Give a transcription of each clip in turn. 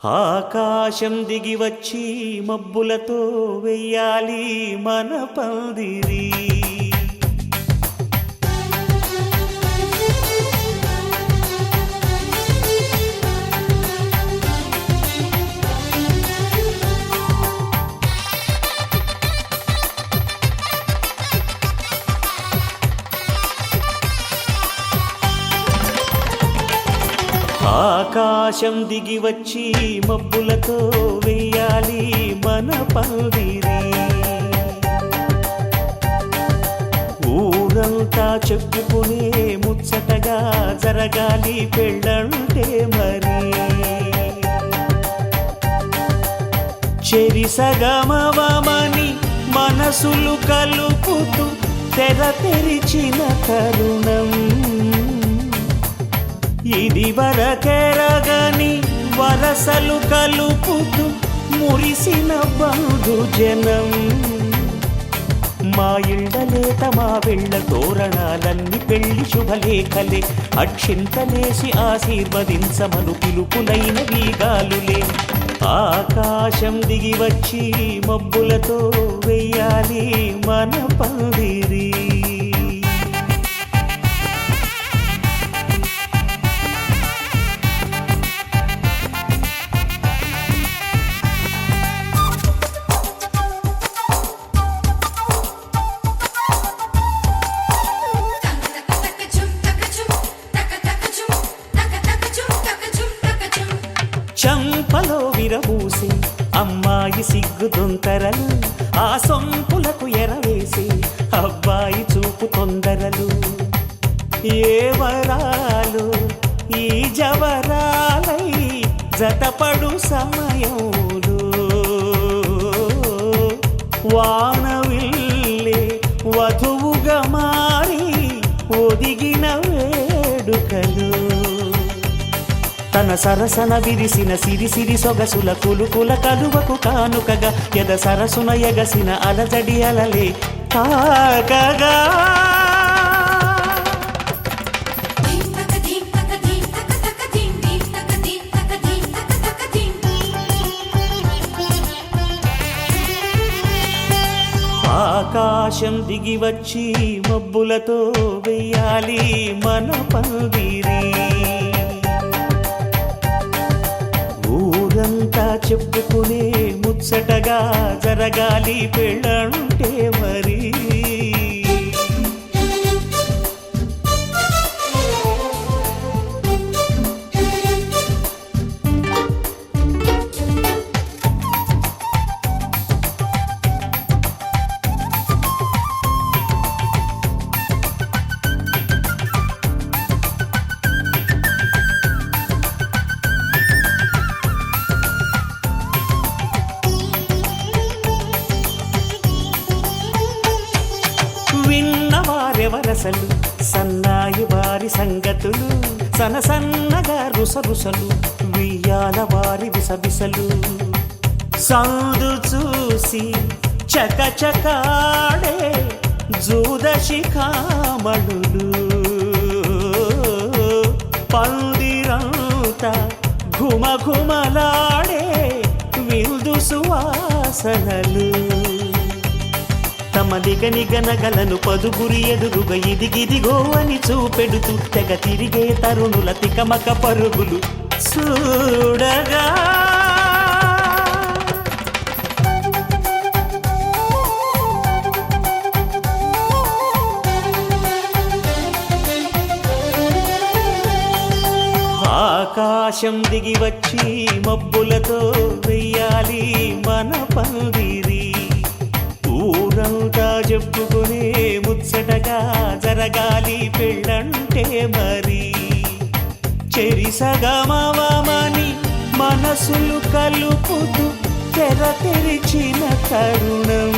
ఆకాశం దిగి వచ్చి మబ్బులతో వెయ్యాలి మన పందిరి. ఆకాశం దిగి వచ్చి మబ్బులతో వెయ్యాలి మన పందిరి. ఊరంతా చెప్పుకునే ముచ్చటగా జరగాలి పెళ్ళంటే మరి. చెరిసగమవమని మనసులు కలుపుతూ తెర తెరిచిన తరుణం ఇది వరకెరగని వరసలు కలుపుతూ మురిసిన బంధుజనం. మా ఇళ్ళలేత మా వెళ్ళ తోరణాలన్నీ పెళ్లి శుభలేఖలే. అక్షింతలేసి ఆశీర్వదించమను పిలుపులైన వీగాలులే. ఆకాశం దిగి వచ్చి మబ్బులతో వెయ్యాలి మన పందిరి. చంపలో విరబూసి అమ్మాయి సిగ్గు దొంతరలు, ఆ సొంపులకు ఎరవేసి అబ్బాయి చూపు తొందరలు. ఏ వరాలు ఈ జవరాలై జతపడు సమయంలో వానవిల్లే వధువుగా మారి ఒదిగిన వేడుకలు. తన సరసన విరిసిన సిరిసిరి సొగసుల కులుకుల కలువకు కానుకగా ఎద సరసున ఎగసిన అలజడి అలలే తాకగా. ఆకాశం దిగి వచ్చి మబ్బులతో వెయ్యాలి మన పందిరి. ఊరంతా చెప్పుకునే ముచ్చటగా జరగాలి పెళ్ళంటే మరి. విన్నవారెవరసలు సన్నాయి వారి సంగతులు, సనసన్నగా రుసరుసలు వియ్యాల వారి విసవిసలు. సందు చూసి చకచకాడే జూదశిఖామణులు, పందిరంతా ఘుమఘుమలాడే విందు సువాసనలు. తమ నిగనిగనగలను పదుగురి ఎదురుగా ఇదిగిదిగో అని చూపెడుతూ తెగ తిరిగే తరుణుల తికమక పరుగులు చూడగా. ఆకాశం దిగి వచ్చి మబ్బులతో వెయ్యాలి మన పందిరి. ఊరంతా చెప్పుకునే ముచ్చటగా జరగాలి పెళ్ళంటే మరి. చెరిసగమవమని మనసులు కలుపుతూ తెర తెరిచిన తరుణం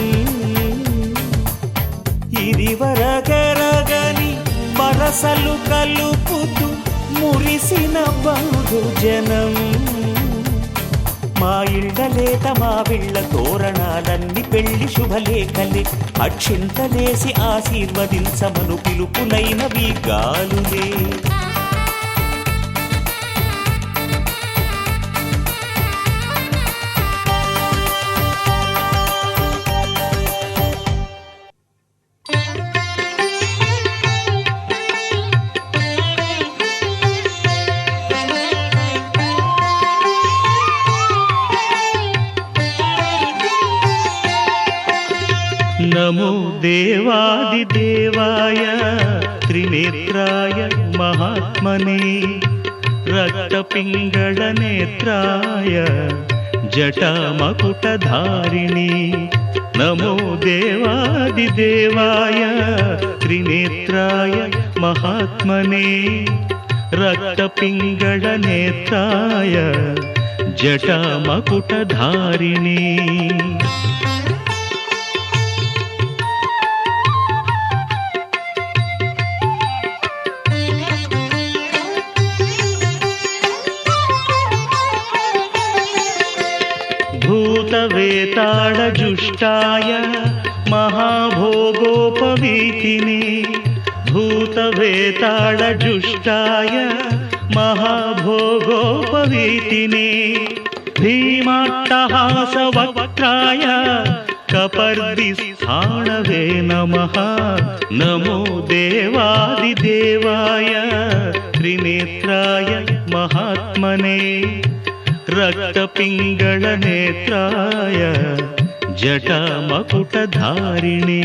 ఇది వరకెరగని వరసలు కలుపుతూ మురిసిన బంధుజనం. మా ఇళ్ళలేత మా వెళ్ళ తోరణాలన్నీ పెళ్లి శుభలేఖలే. అక్షింతలేసి ఆశీర్వదించమను పిలుపులైన వీగాలులే. नमो देवादिदेवाय त्रिनेत्राय महात्मने रक्तपिङ्गळनेत्राय जटामकुटधारिणे नमो देवादिदेवाय त्रिनेत्राय महात्मने रक्तपिङ्गळनेत्राय जटामकुटधारिणे भूतवेताळजुष्टाय महाभोगोपवीतिने भूतवेताळजुष्टाय महाभोगोपवीतिने भीमाट्टहासवक्त्राय कपर्दिस्थाणवे नमः नमो देवादिदेवाय त्रिनेत्राय महात्मने रक्तपिङ्गळनेत्राय जटामकुटधारिणे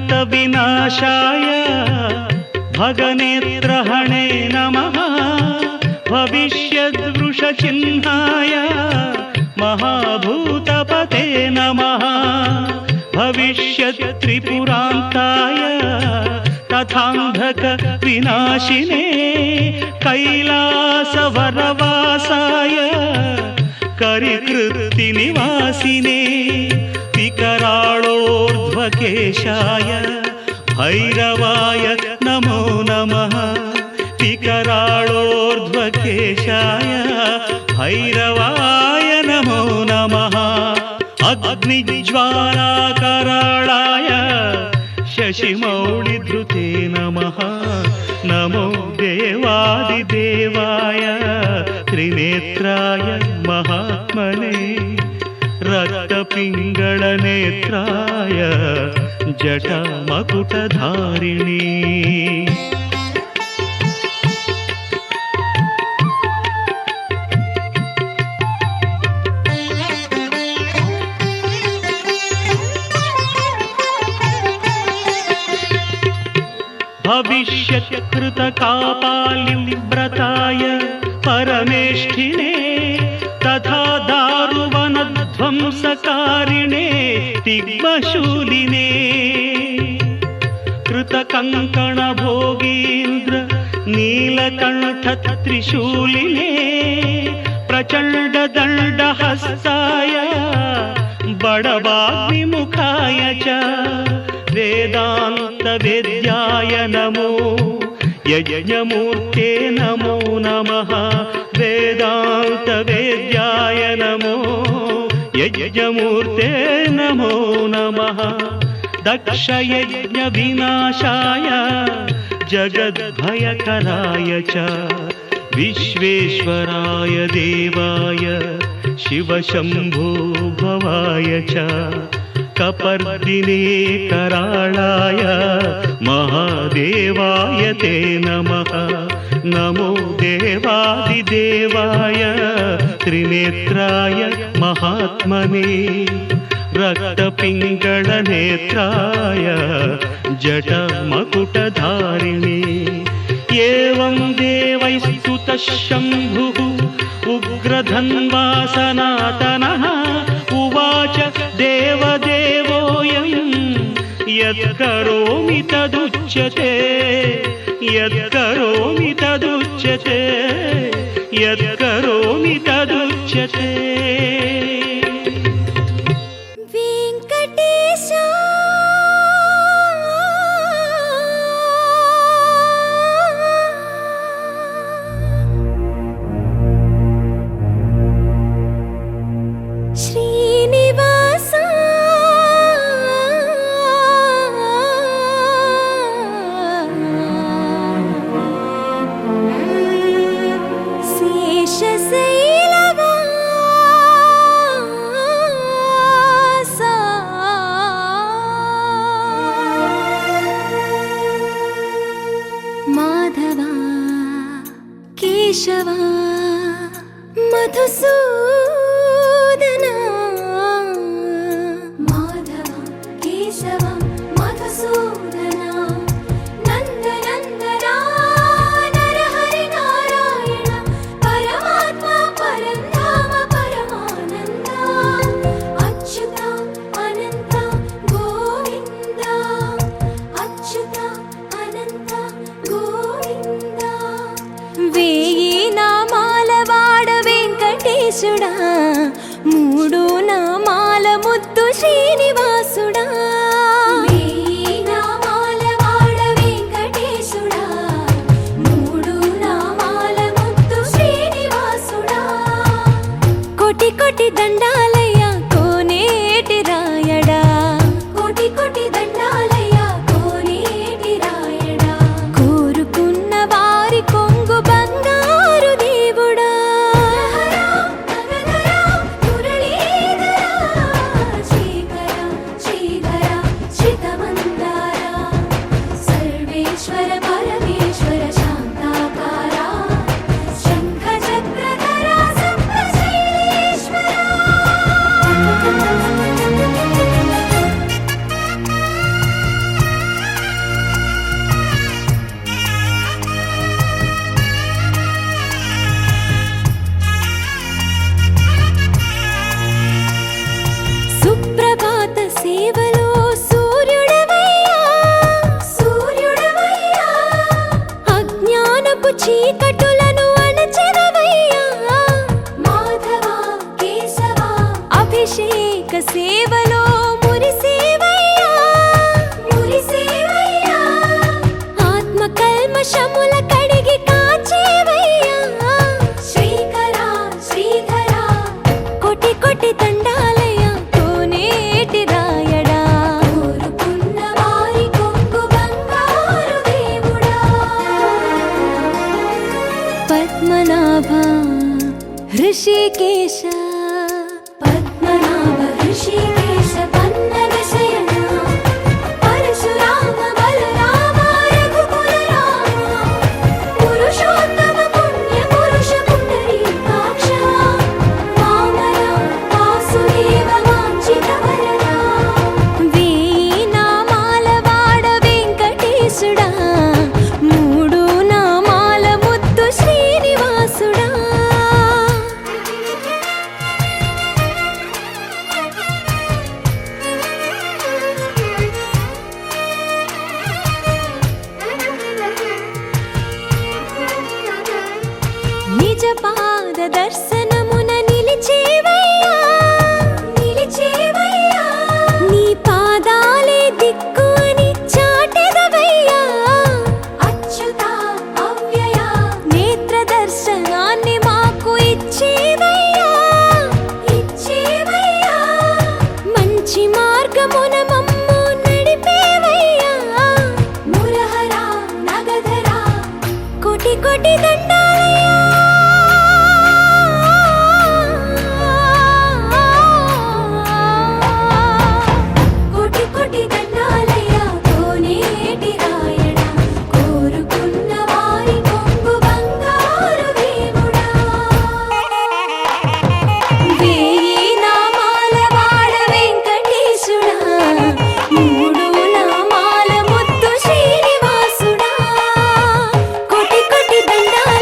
पूषदन्तविनाशाय भगनेत्रहणे नमः भविष्यद्वृषचिह्नाय महाभूतपते नमः भविष्यत्त्रिपुरान्ताय तथान्धकविनाशिने कैलासवरवासाय करिकृत्तिनिवासिने विकराळोर्ध्वकेशाय भैरवाय नमो नमः विकराळोर्ध्वकेशाय भैरवाय नमो नमः अग्निज्वालाकराळाय शशिमौळिधृते नमः नमो देवादिदेवाय त्रिनेत्राय महात्मने रक्तपिङ्गळनेत्राय जटामकुटधारिणे भविष्यत्कृतकापालिव्रताय परमेष्ठिने तथा दारुवनध्वंसकारिणे तिग्मशूलिने कृतकङ्कणभोगीन्द्र नीलकण्ठत्रिशूलिने प्रचण्डदण्डहस्ताय बडवाग्निमुखाय च वेदान्तवेद्याय नमो यज्ञमूर्ते नमो नमः वेदान्तवेद्याय नमो यज्ञमूर्ते नमो नमः दक्षयज्ञविनाशाय जगद्भयकराय च विश्वेश्वराय देवाय शिवशम्भो भवाय च कपर्दिने कराळाय महादेवाय ते नमः नमो देवादिदेवाय त्रिनेत्राय महात्मने रक्तपिङ्गळनेत्राय जटामकुटधारिणे एवं देवैस्तुतः शम्भुः उग्रधन्वा सनातनः उवाच देवदेवोऽयं यत्करोमि तदुच्यते यत्करोमि तदुच्यते यत्करोमि तदुच्यते See కేశవా మధుసూదనా మాధవ కేశవ మధుసూదనా నందనందనా నరహరి నారాయణ పరమాత్మ పరంధామ పరమానంద అచ్యుత అనంత గోవింద అచ్యుత అనంత గోవింద వేయి నామాల వాడ వెంకటేశుడా మూడు నామాల ముద్దు శ్రీనివాసుడా వేయి నామాల వాడ వెంకటేశుడా మూడు నామాల ముద్దు శ్రీనివాసుడా కోటి కోటి దండాలయ్య కోనేటి రాయడా కోటి కోటి దండాలయ్య కోనేటి రాయడా కోరుకున్న వారి కొంగు బంగారు దేవుడా సర్వేశ్వర పరమేశ్వర శాంతాకార శంఖ చక్రధర సప్తశైలేశ్వర సుప్రభాత సేవలో సూర్యుడవయ్యా సూర్యుడవయ్యా అజ్ఞానపు చీకటులను అణచెదవయ్యా మాధవ కేశవ అభిషేక సేవలో మురిసేవయ్యా మురిసేవయ్యా ఆత్మ కల్మషముల కడిగి కాచేవయ్యా శ్రీకర శ్రీధర కోటి కోటి దండాలయ కోనేటి రాయడా కోరుకున్న వారి కొంగు బంగారు దేవుడా పద్మనాభ హృషికేశ పద్మనాభ హృషికేశ పన్నగ శయన పరశురామ బలరామ రఘుకుల రామ పురుషోత్తమ పుణ్య పురుష పుండరీకాక్ష వామన వాసుదేవ వాంఛిత వరదా వేయి నామాల వాడ వెంకటేశుడా మూడు నామాల ముద్దు శ్రీనివాసుడా నిజ పాద దర్శనమున నిలిచేవయ్యా నిలిచేవయ్యా నీ పాదాలే దిక్కు అని చాటెదవయ్యా అచ్యుత అవ్యయ నేత్ర దర్శనాన్ని మాకు ఇచ్చేవయ్యా ఇచ్చేవయ్యా మంచి మార్గమున మమ్ము నడిపేవయ్యా మురహర నగధర కోటి కోటి దండాలయ్యా కోటి కోటి దండాలయ్య కోనేటి రాయడా కోరుకున్న వారి కొంగు బంగారు దేవుడా వేయి నామాల వాడ వెంకటేశుడా మూడు నామాల ముద్దు శ్రీనివాసుడా కోటి కోటి దండాలయ్య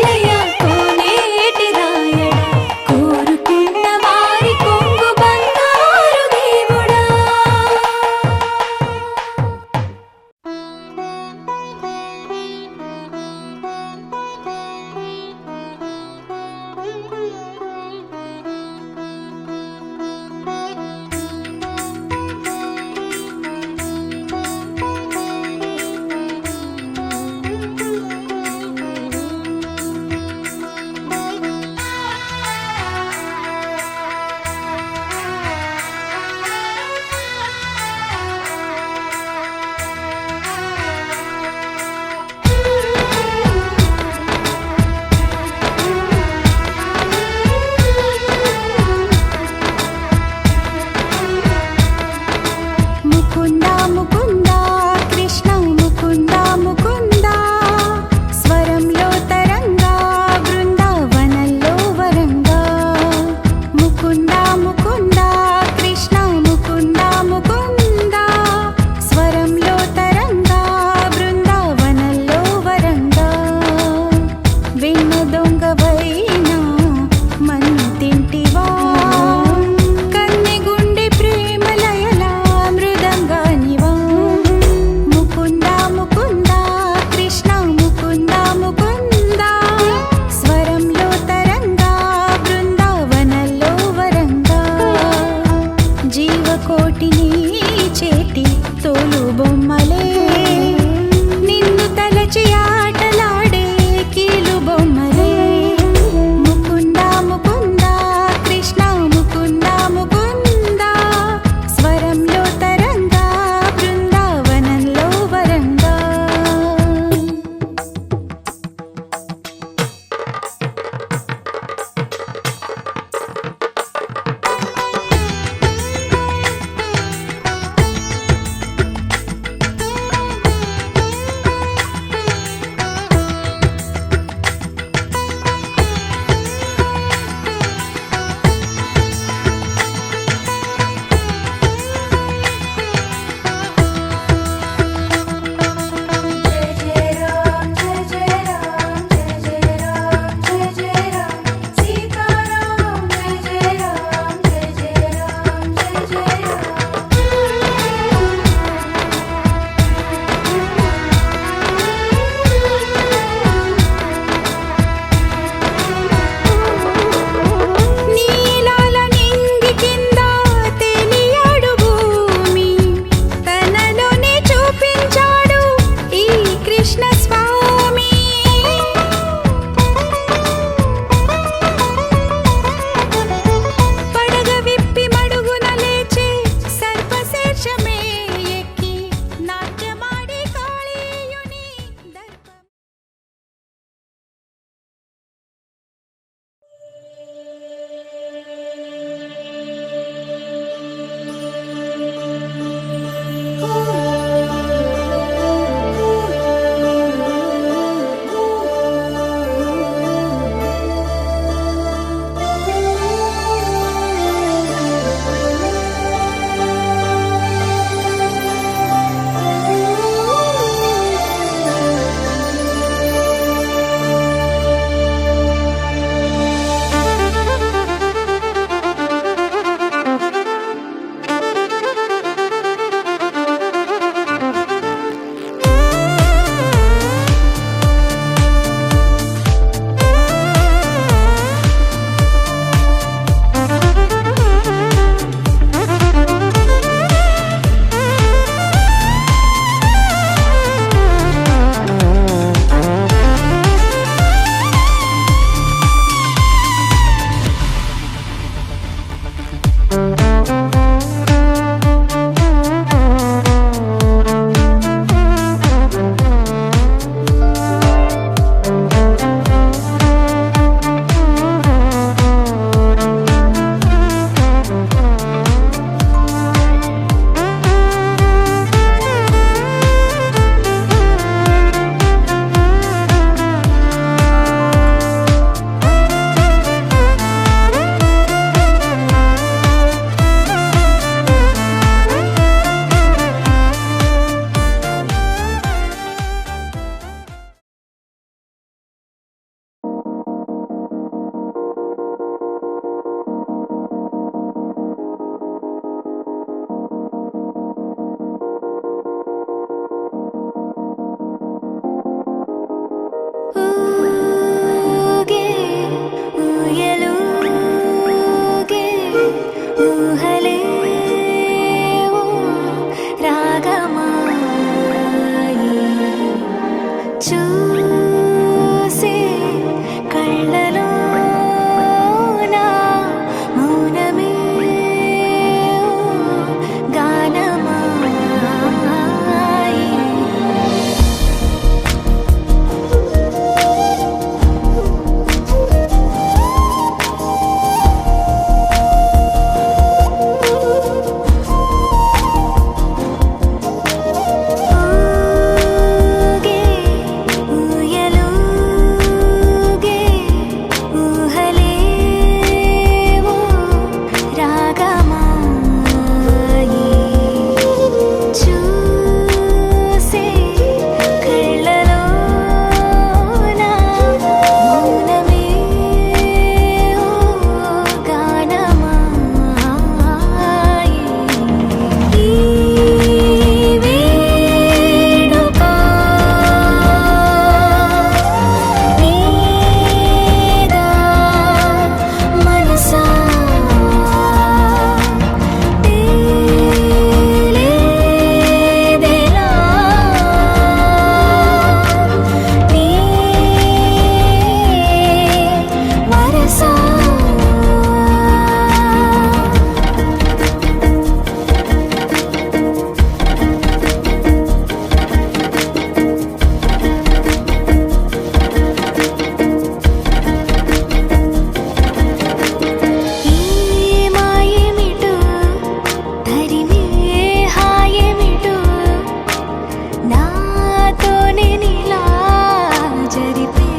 చూసే కళ్ళలోన మౌనమే గానమాయి. ఊగే ఊయలూగే ఊహలేవో రాగమాయి. చూసే కళ్ళలోన మౌనమే గానమాయి. ఈ వేడుక నీదా మనసా తేలేదెలా నీ వరసా. ఈ మాయేమిటో ధరిమే హాయేమిటో నాతోనే నీలా జరిపే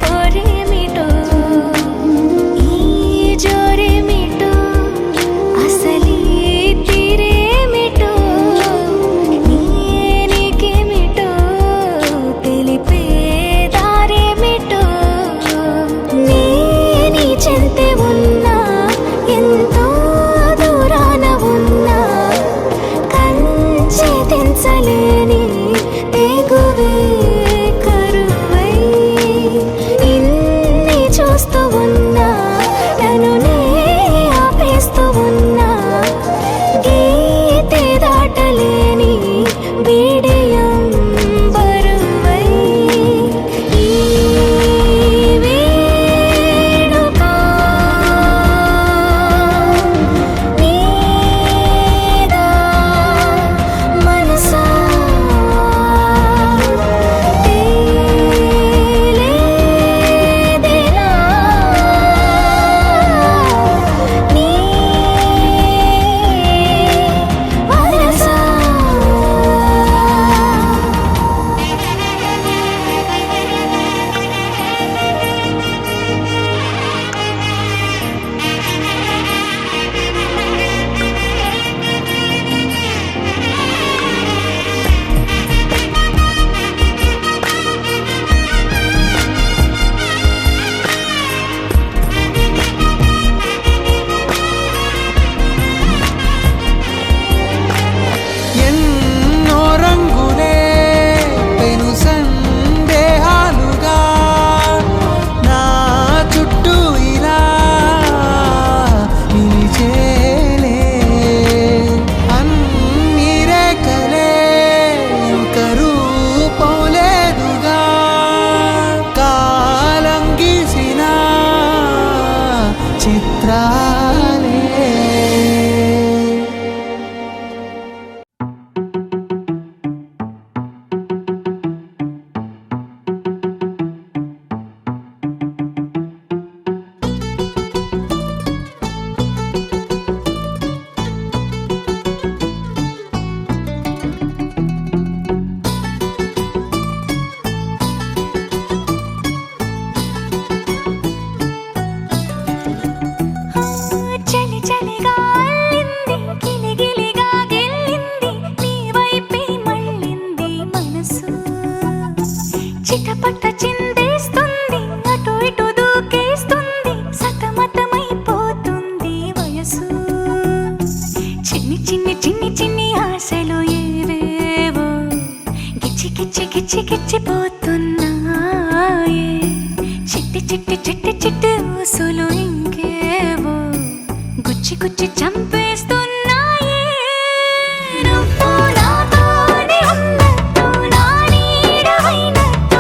పొరేమిటో. ఈ జోరేమిటో అసలీ తీరేమిటో నీకేమిటో తెలిపే దారేమిటో. నీ చెంతే ఉన్నా ఎంతో దూరాన ఉన్నా కంచె తెంచలేని తెగువే కరువై ఇన్ని చూస్తూ ఉన్నా నన్ను నే ఆపేస్తూ ఉన్నా గీతే దాటలేని బిడియం బరువై. ఈ వేడుక నీదా మనసా తేలేదెలా నీ వరసా. ఎన్నో రంగులే పెను సందేహాలుగా నా చుట్టూ ఇలా నిలిచేలే. అన్ని రేఖలే కరూపంలేదుగా కాలం గీసిన చిత్రాలే. చలి చలిగా అల్లింది గిలిగిలిగా గెల్లింది నీ వైపే మళ్ళింది మనసు. చిటపట చిందేస్తుంది అటు ఇటు దూకేస్తుంది సతమతమైపోతుంది వయసు. చిన్ని చిన్ని చిన్ని చిన్ని ఆశలు ఏవేవో గిచ్చి గిచ్చి గిచ్చి గిచ్చిపోతున్నాయే. చిట్టి చిట్టి చిట్టి చిట్టి ఊసులు ఇంకేవో గుచ్చి గుచ్చి చంపేస్తున్నాయే. నువ్వు నాతోనే ఉన్నట్టు నా నీడవైనట్టు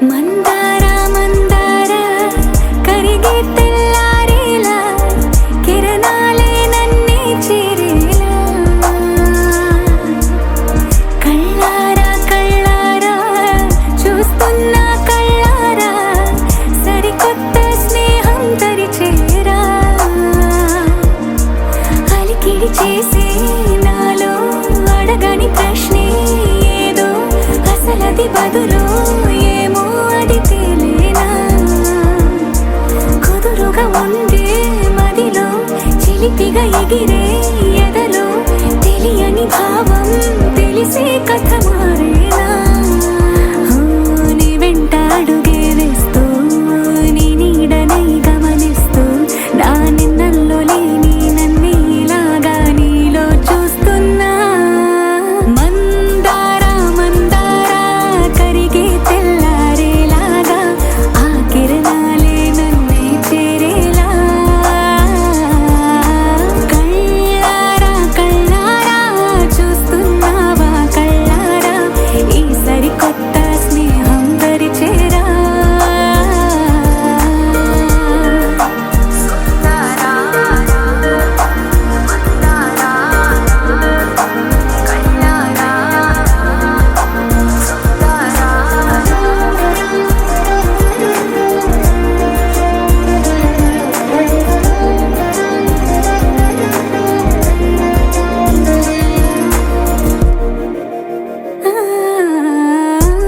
మందార మందార కరిగే తెల్లారేలా కిరణాలే నన్నే చేరేలా కళ్ళారా కళ్ళారా చూస్తున్నా కళ్ళారా సరికొత్త స్నేహం తరిచేరా అలికిడి చేసే నాలో అడగని ప్రశ్నే ఏదో అసలది బదులు ఏమో అది తేలేనా కుదురుగా ఉండే మదిలో చిలిపిగా ఎగిరే ఎదలో తెలియని భావం తెలిసే కథ మారేనా నీ వెంట అడుగే వేస్తూ నీ నీడనై గమనిస్తూ నా నిన్నల్లో లేని నన్నే ఇలాగా నీలో చూస్తున్నా మందార మందార కరిగే తెల్లారేలాగా ఆ కిరణాలే నన్నే చేరేలా కళ్ళారా కళ్ళారా చూస్తున్నావా కళ్ళారా ఈ సరికొత్త స్నేహం దరిచేరా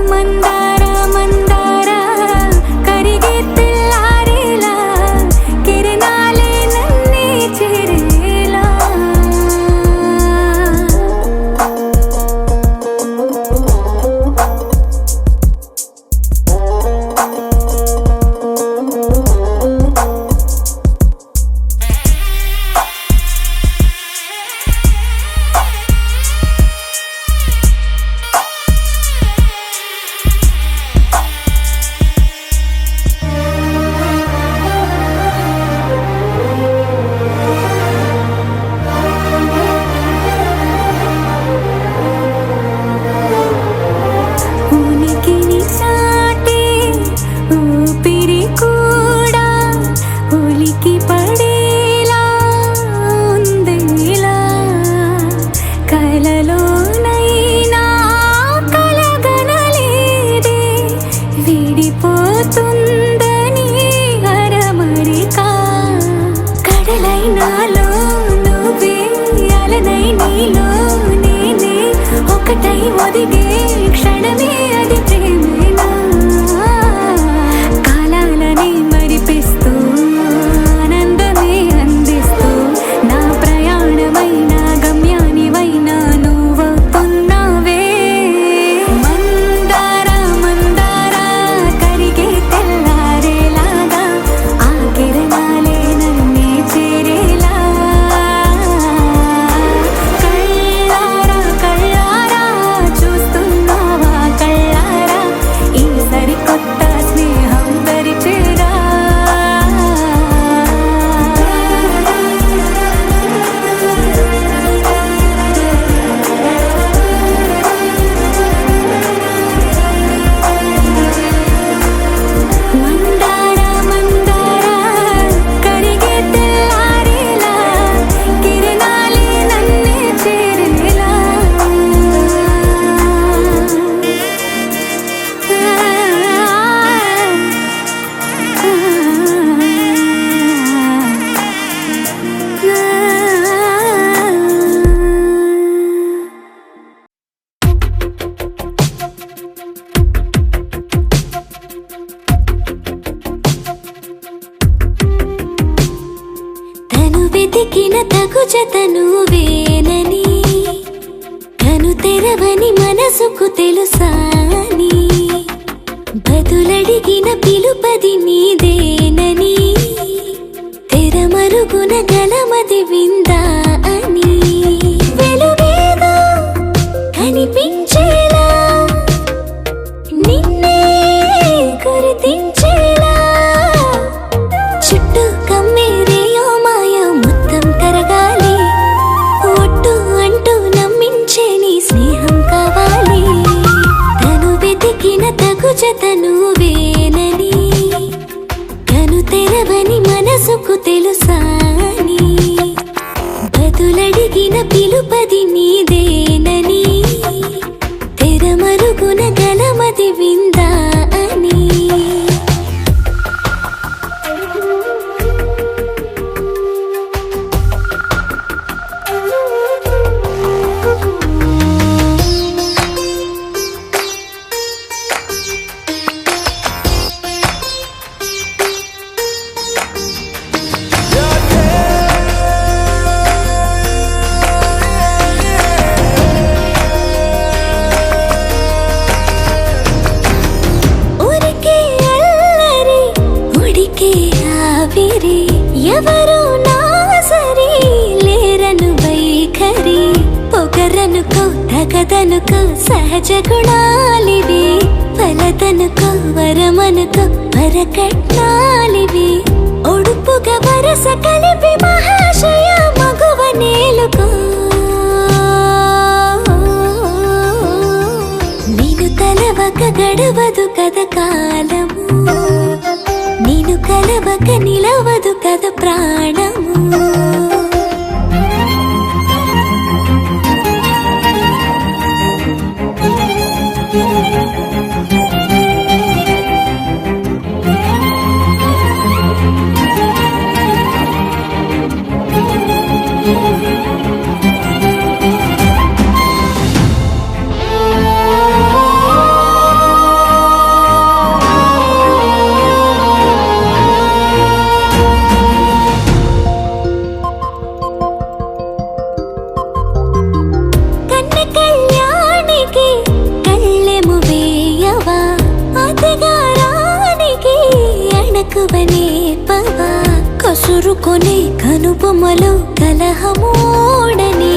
మందార మందార కరిగే తెల్లారేలా కిరణాలే నన్నే చేరేలా ఉనికిని చాటే ఊపిరి కూడా ఉలికి పడేలా ఉందేలా కలలోనైనా కలగనలేదే విడిపోతుందని అరమరిక కడలైనాలో నువ్వే అలనై నీలో నేనే ఒకటై ఒదిగే క్షణమే అది ప్రేమేనా కాలాలని మరిపిస్తూ ఆనందమే అందిస్తూ నా ప్రయాణమైన గమ్యానివైనా నువ్వవుతున్నావే మందార మందార కరిగే తెల్లారేలాగా ఆ కిరణాలే నన్నే చేరేలా కళ్ళారా కళ్ళారా చూస్తున్నావా కళ్ళారా ఈ సరికొత్త స్నేహం దరిచేరా మందార మందార కరిగే తెల్లారేలా కిరణాలే నన్నే చేరేలా తను వెతికిన తగు జతను వేనని కను తెరవని మనసుకు తెలుసాని బదులడిగిన పిలుపది నీదేనని తెరమరుగున గలమది విందా అని వెలుగేదో కనిపించేలా నిన్నే గుర్తించేలా చుట్టూ కమ్మేరేయో మాయ మొత్తం కరగాలి ఒట్టు అంటూ నమ్మించే నీ స్నేహం కావాలి తను వెతికిన తగు జతను నీవేనని కను తెరవని మనసుకు తెలుసాని బదులడిగిన పిలుపది నీదేనని తెరమరుగున గలమది విందా అని ఎవరు నా సరి లేరను వైఖరి పొగరనుకో తగదనుకో సహజ గుణాలివి ఫలదనుకో వరమనుకో వరకట్నాలివి ఒడుపుగా వరస కలిపి మహాశయ మగువ నేలుకో నేను తలవక గడవదు కథ కాలము నేను కలవక నిలవదు కథ ప్రాణము కసురుకొనే కనుబొమ్మలో కలహమోడని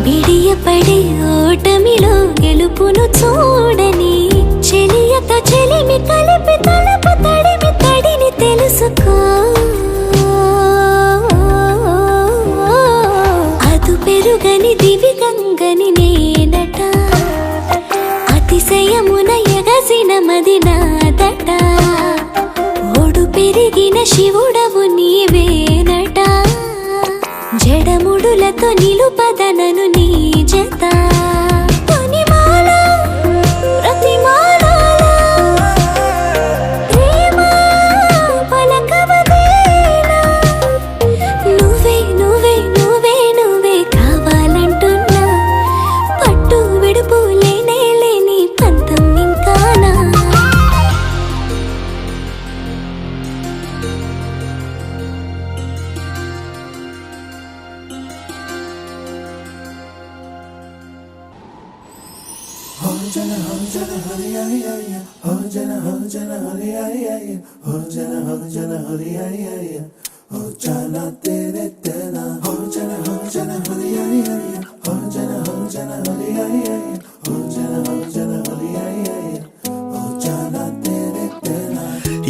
బిడియపడే ఓటమిలో గెలుపును చూడని చెలియతో చెలిమి కలిపి తలపు తడిమి తడిని తెలుసుకో అదు పెరుగని దివి గంగని నేనట అతిశయమున ఎగసిన మది నాదట పెరిగిన శివుడవు నీవేనట జడముడులతో నిలుపదనను నీ జత పనిమాల ప్రతిమాల ప్రేమ పలకవదేనా నువ్వే నువ్వే నువ్వే నువ్వే కావాలంటున్నా పట్టు విడుపు లేనే లేని పంతం ఇంకానా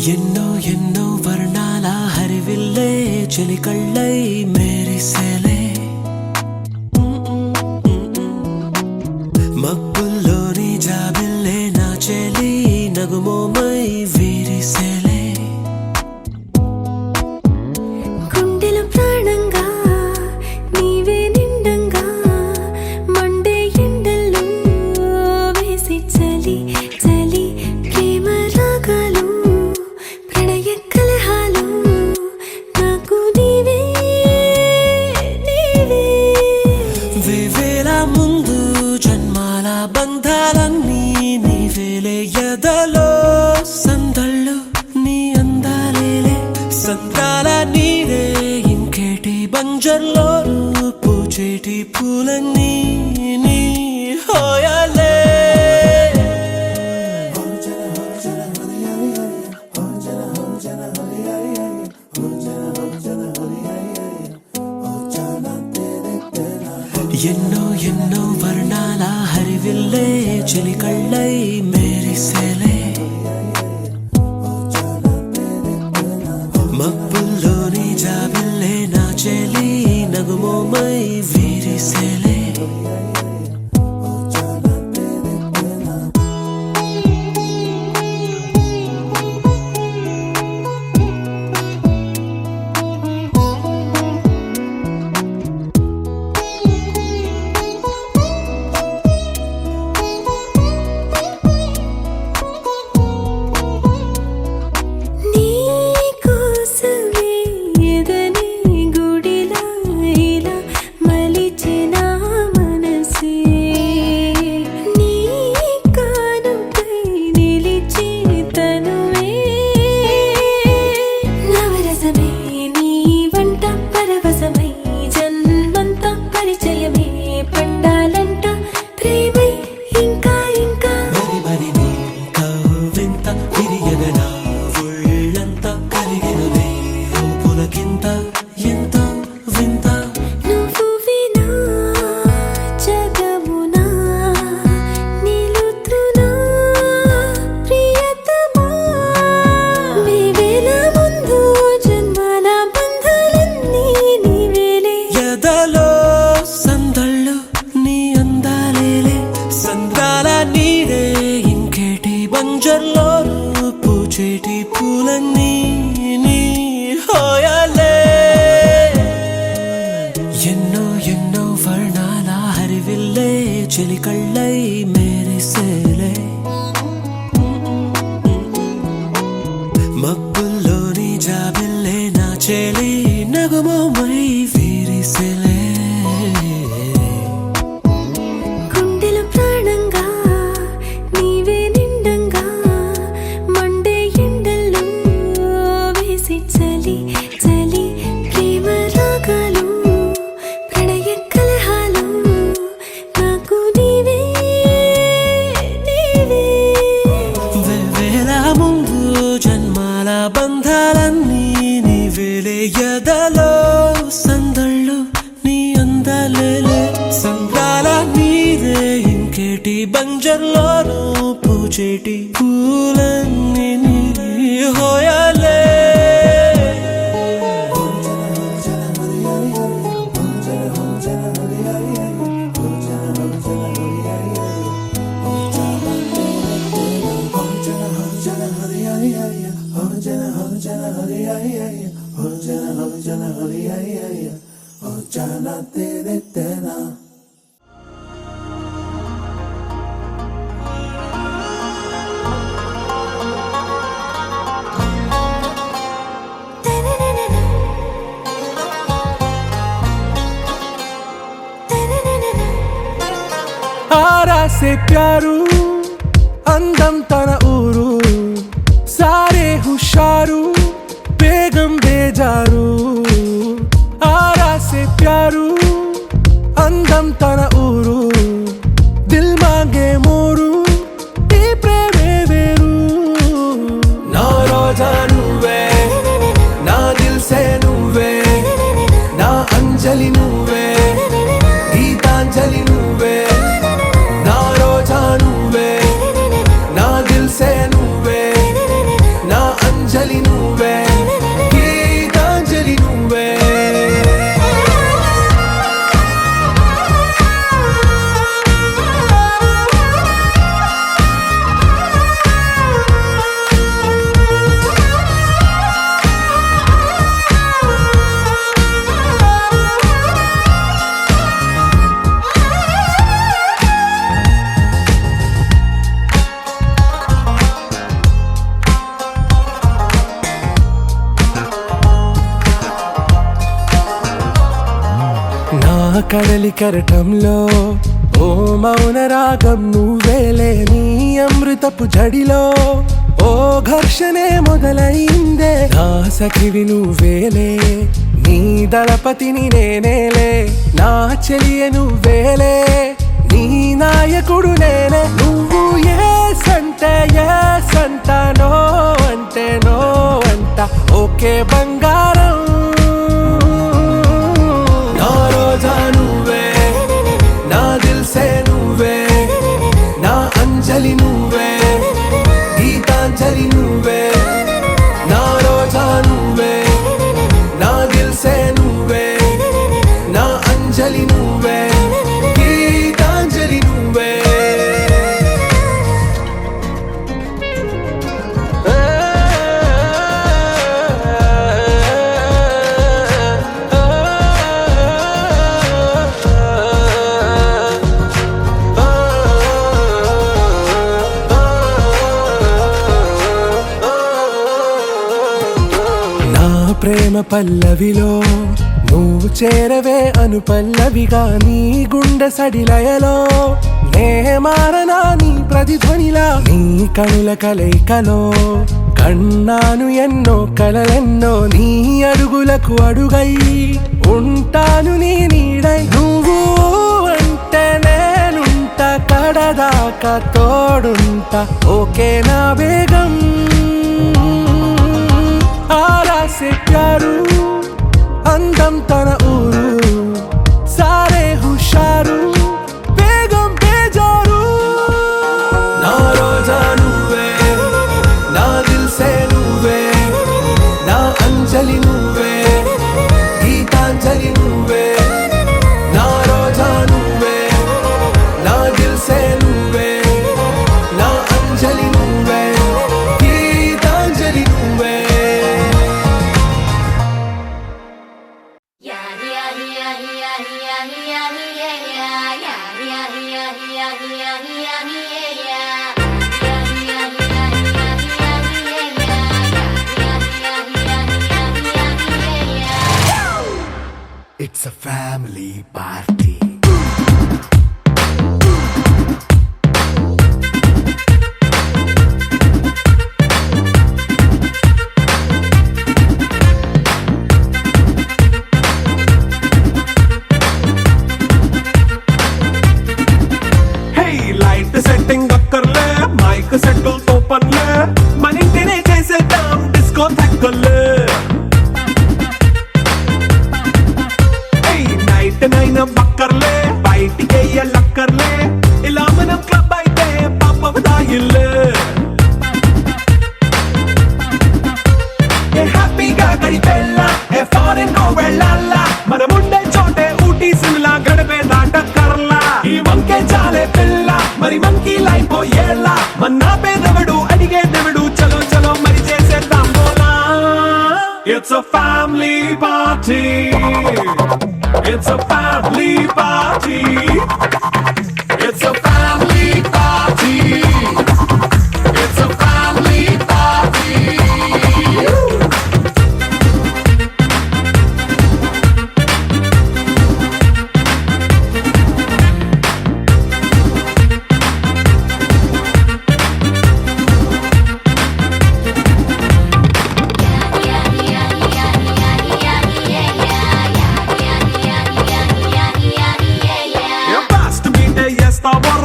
ఎన్నో ఎన్నో వర్ణాల హరివిల్లే చెలికళ్ళై మేరిసేలే మబ్బుల్లోని జాబిల్లే నా చెలి నగుమోమై వీరిసేలే గుండెల ప్రాణంగా నీవే నిండంగా మండే ఎండల్లో వేసి చలి చలి ప్రేమ రాగాలు ప్రణయ కలహాలు నాకు నీవే నీవే వేవేల ముందు జన్మాల బంధాలన్నీ నీవేలే ఎదలో సందళ్ళు నీ అందాలేలే సంతాల నీరే ఇంకేటి బంజర్లో పూచేటి పూలన్నీ నీ హోయాలే ఎన్నో ఎన్నో వర్ణాల హరివిల్లే చెలికళ్ళై మేరిసేలే మబ్బుల్లోని జాబిల్లే నా చెలి నగుమోమై వీరిసేలే పూలన్నీ నీ హోయాలే ఎన్నో ఎన్నో వర్ణాల హరివిల్లే చెలి కళ్ళై మెరిసేలే మబ్బుల్లోని జాబిల్లే నా చెలి నగుమోమై విరిసేలే గుండెలో ప్రాణంగా నీవే నిండంగా మండే ఎండల్లో వేసి చలి చలి ప్రేమ రాగాలు ప్రణయ కలహాలు నాకు నీవే నీవే వేవేల ముందు జన్మాల బంధాలన్నీ నీవేలే ఎదలో సందళ్ళు నీ అందలేలే సంద్రాల నీరే ఇంకేటి బంజర్లోనూ పూచేటి పూలన్నీ నీ హోయాలే आरा से प्यारू అందం తన ఊరు సారే హుషారు బేగం బేజారు ఆరా సే ప్యారు అందం తన ఊరు దిల్ మాంగే మోరు ఈ ప్రేమే వేరు నా రోజా నువ్వే నా దిల్ సే నువ్వే నా అంజలి నువ్వే గీతాంజలి నువ్వే నా రోజా నువ్వే నా దిల్ సే నువ్వే నా అంజలి నువ్వే గీతాంజలి నువ్వే నా కడలి కరటంలో ఓ మౌన రాగం నువ్వేలే నీ అమృతపు జడిలో ఓ ఘర్షణే మొదలైందే నా సఖివి నువ్వేలే నీ దళపతిని నేనేలే నా చెలియ నువ్వేలే నీ నాయకుడు నేనే నువ్వు ఏ సంట నో అంటే నో అంట ఓకే బంగారం నా రోజా నువ్వే నా దిల్ సే నువ్వే నా అంజలి నువ్వే గీతాంజలి నువ్వే నా రోజా నువ్వే నా దిల్ సే నువ్వే నా అంజలి నువ్వే గీతాంజలి నువ్వే ప్రేమ పల్లవిలో నువ్వు చేరవే అను పల్లవిగా నీ గుండె సడిలయలో నే మారనా నీ ప్రతిధ్వనిలా నీ కనుల కలయికలో కన్నాను ఎన్నో కలలెన్నో నీ అడుగులకు అడుగై ఉంటాను నీ నీడై నువ్వు అంటే నేనుంట కడదాకా తోడుంటా ఓకే నా బేగం ఆరా సే ప్యారు అందం తన ఊరు సారే హుషారు బేగం బేజారు నా రోజా నువ్వే నా దిల్ సే నువ్వే నా అంజలి నువ్వే గీతాంజలి నువ్వే నా రోజా నువ్వే నా దిల్ సే నువ్వే నా అంజలి నువ్వే Geetanjali family party. Hey, light setting అక్కర్లే మైక్ సెట్టుల్ తో పనిలే మన ఇంటినే చేసేద్దాం డిస్కో థక్కర్లే నైట్ నైన్ బక్కర్లే బయటికి లక్కర్లే ఇలా మనం క్లబ్ అయితే పాపదాయిల్లే హ్యాపీగా గడిపెళ్ళ ఏ ఫారెన్ వెళ్ళాల మనముండే చోటే ఊటీ సిమ్లా గడిపే దాటక్కర్లా ఈ వంకే చాలే పిల్ల మరి మంకీ లైఫ్ ఏళ్ళ మన్నా పేదవడు అడిగేదెవడు చలో చలో మరి చేసేద్దాం బోలా It's a family party. It's a family party. It's a family party. It's a family party.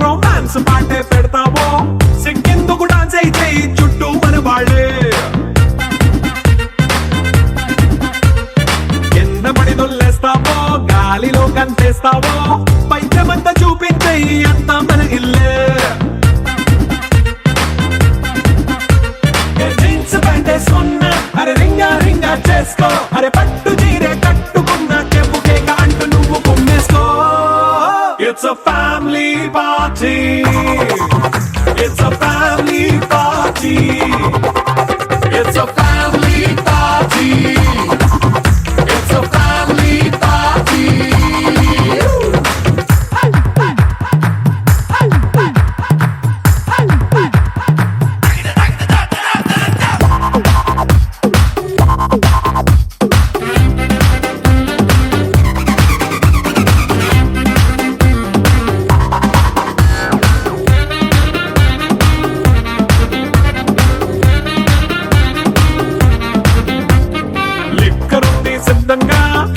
Romance పాటే పెడతావో సిక్కిందుకు డాన్స్ అయితే చుట్టూ మన వాళ్ళే కింద పడి దొల్లేస్తావో గాలిలో కంటేస్తావో పైచమంతా చూపించే అంతా మన ఇల్లే జీన్స్ ప్యాంట్ వేసుకున్నా అరే రింగా రింగా చేసుకో అరే పట్టు చీరే కట్టుకున్నా చెప్పు కేక అంటూ నువ్వు కుమ్మేసుకో It's a family party. It's a family party. It's a family party. It's a family party.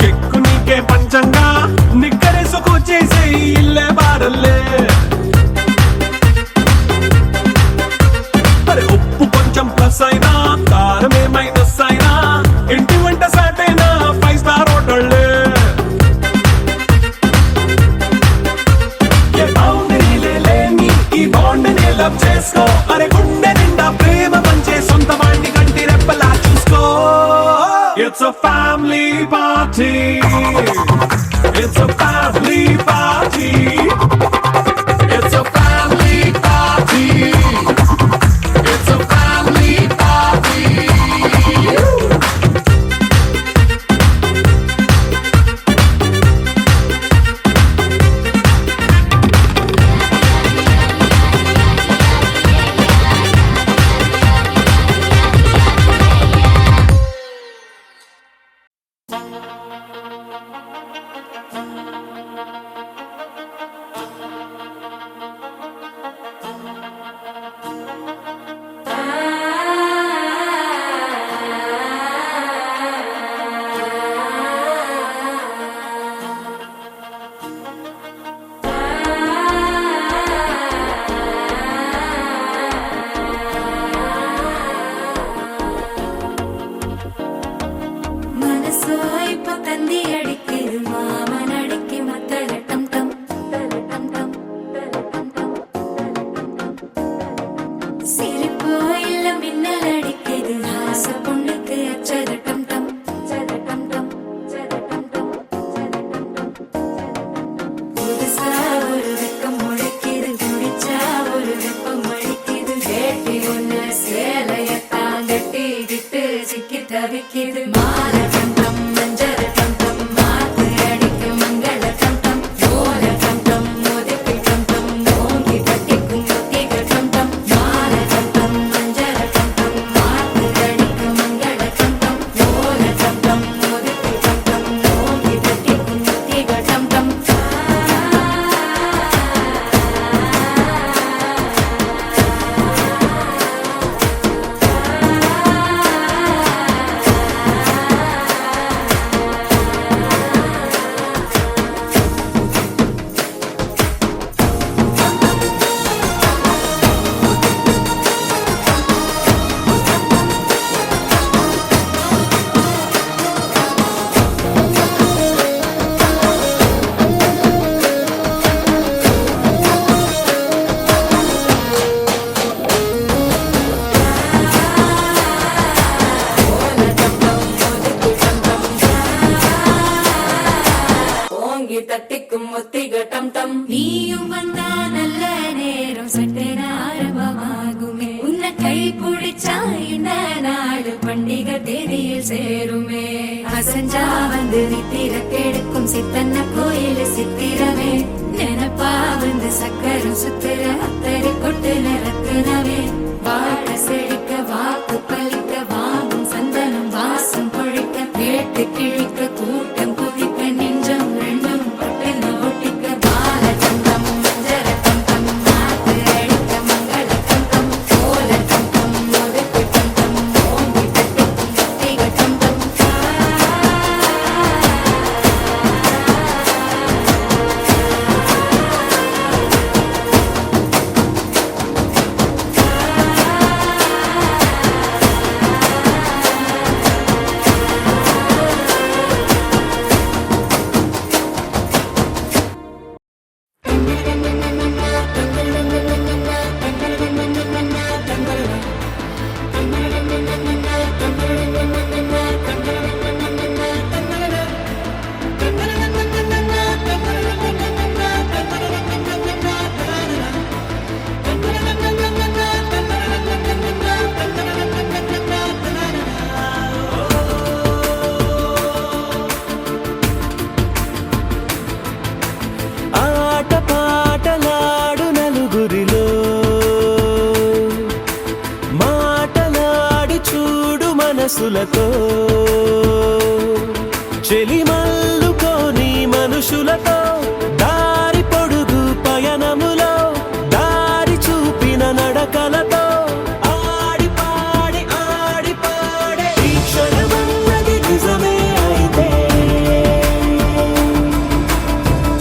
కెక్కు నీకే పంచంగా నిక్కరేసుకు చేసే ఇల్లే బారల్లే మరి ఉప్పు కొంచెం ప్లస్ అయినా కారమే మైనస్ అయినా ఇంటి వంట సాటైనా 5 స్టార్ హోటళ్ళే ఏ బౌండరీలే లేని ఈ బాండ్ ని లవ్ చేసుకో అరే గుండె నిండా ప్రేమ పంచే సొంత వాణ్ణి కంటి రెప్పలా చూసుకో It's a family party. It's a family party. It's a family party. It's a family party. தவிக்கிது மால கண்டம் மஞ்சர கண்டம் மாத்து அடிக்கும் மங்கள கண்டம் ஓல கண்டம் மோதிக்கு கண்டம் ஓங்கி பட்டிக்கும் முத்திக கண்டம் மால கண்டம் மஞ்சர கண்டம் மாத்து அடிக்கும் மங்கள கண்டம் ஓல கண்டம் மோதிக்கு கண்டம் ஓங்கி பட்டிக்கும் முத்திக மணிகள் தேதியில் சேருமே அசஞ்சா வந்து நித்திர கெடுக்கும் சித்தன்ன கோயில் சித்திரமே நினப்பா வந்து சக்கரம் சுத்திர அத்தரி கொட்டு நிறத்தினவே வாழ செழிக்க வாக்கு பலிக்க வாங்கும் சந்தனம் வாசம் பொழிக்க கேட்டு கிழிக்க கூட்டம் குதிக்க நெஞ்சம் ரெண்டும் பட்டு ஒட்டிக்க பாலச்சந்தம் மஞ்சர தந்தம் நாட்டு அடிக்க மங்கள தந்தம் கோல தந்தம் ஒதுக்கு தந்தம் ஓங்கி தட்டிக்கும் முத்திக தந்தம் ఆట పాటలాడు నలుగురిలో మాటలాడి చూడు మనసులతో చెలిమల్లుకోని మనుషులతో దారి పొడుగు పయనములో దారి చూపిన నడకలతో ఆడి పాడే ఈ క్షణమన్నది నిజమే అయితే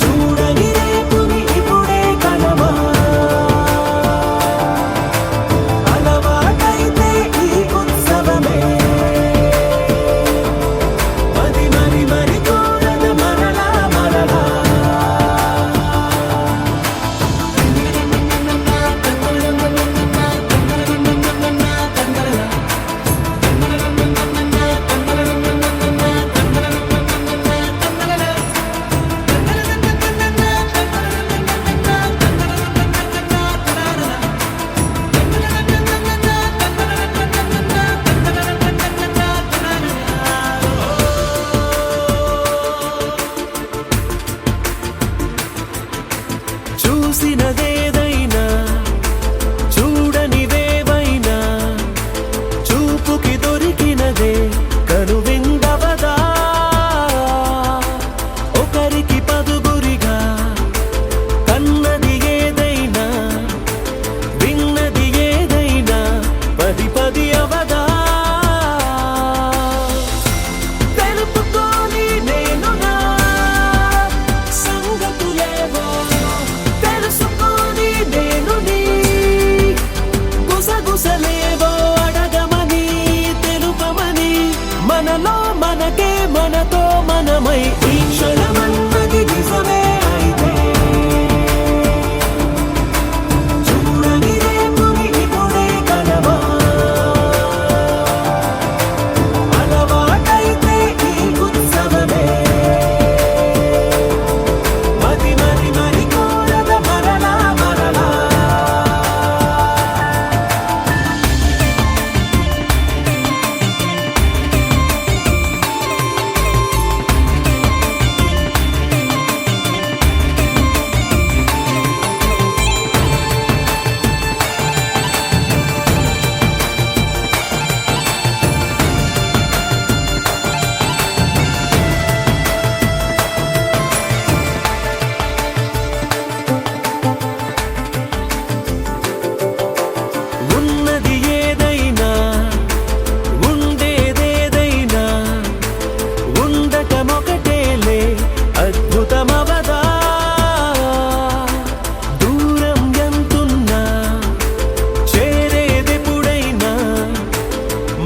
చూడని రేపుని ఇప్పుడే కలవా అలవాటైతే ఈ ఉత్సవమే మరి కోరద మరలా చూసినదేదైనా చూడనివేవైనా చూపుకి దొరికినదే కనువిందవదా ఒకరికి పదుగురిగా కన్నది ఏదైనా విన్నది ఏదైనా పది అవదా తెలుపుకోని నేనునా సంగతులేవో తెలుసుకొని నేను నీ గుసగుసలేవో అడగమని తెలుపమని మనలో మనకే మనతో మనమై ఈ క్షణమన్నది నిజమే అయితే చూడని రేపుని ఇప్పుడే కలవా అలవాటైతే ఈ ఉత్సవమే మరి కోరద మరలా ఉన్నది ఏదైనా ఉండేదేదైనా ఉండటమొకటేలే అద్భుతమవదా దూరం ఎంతున్నా చేరేదెప్పుడైనా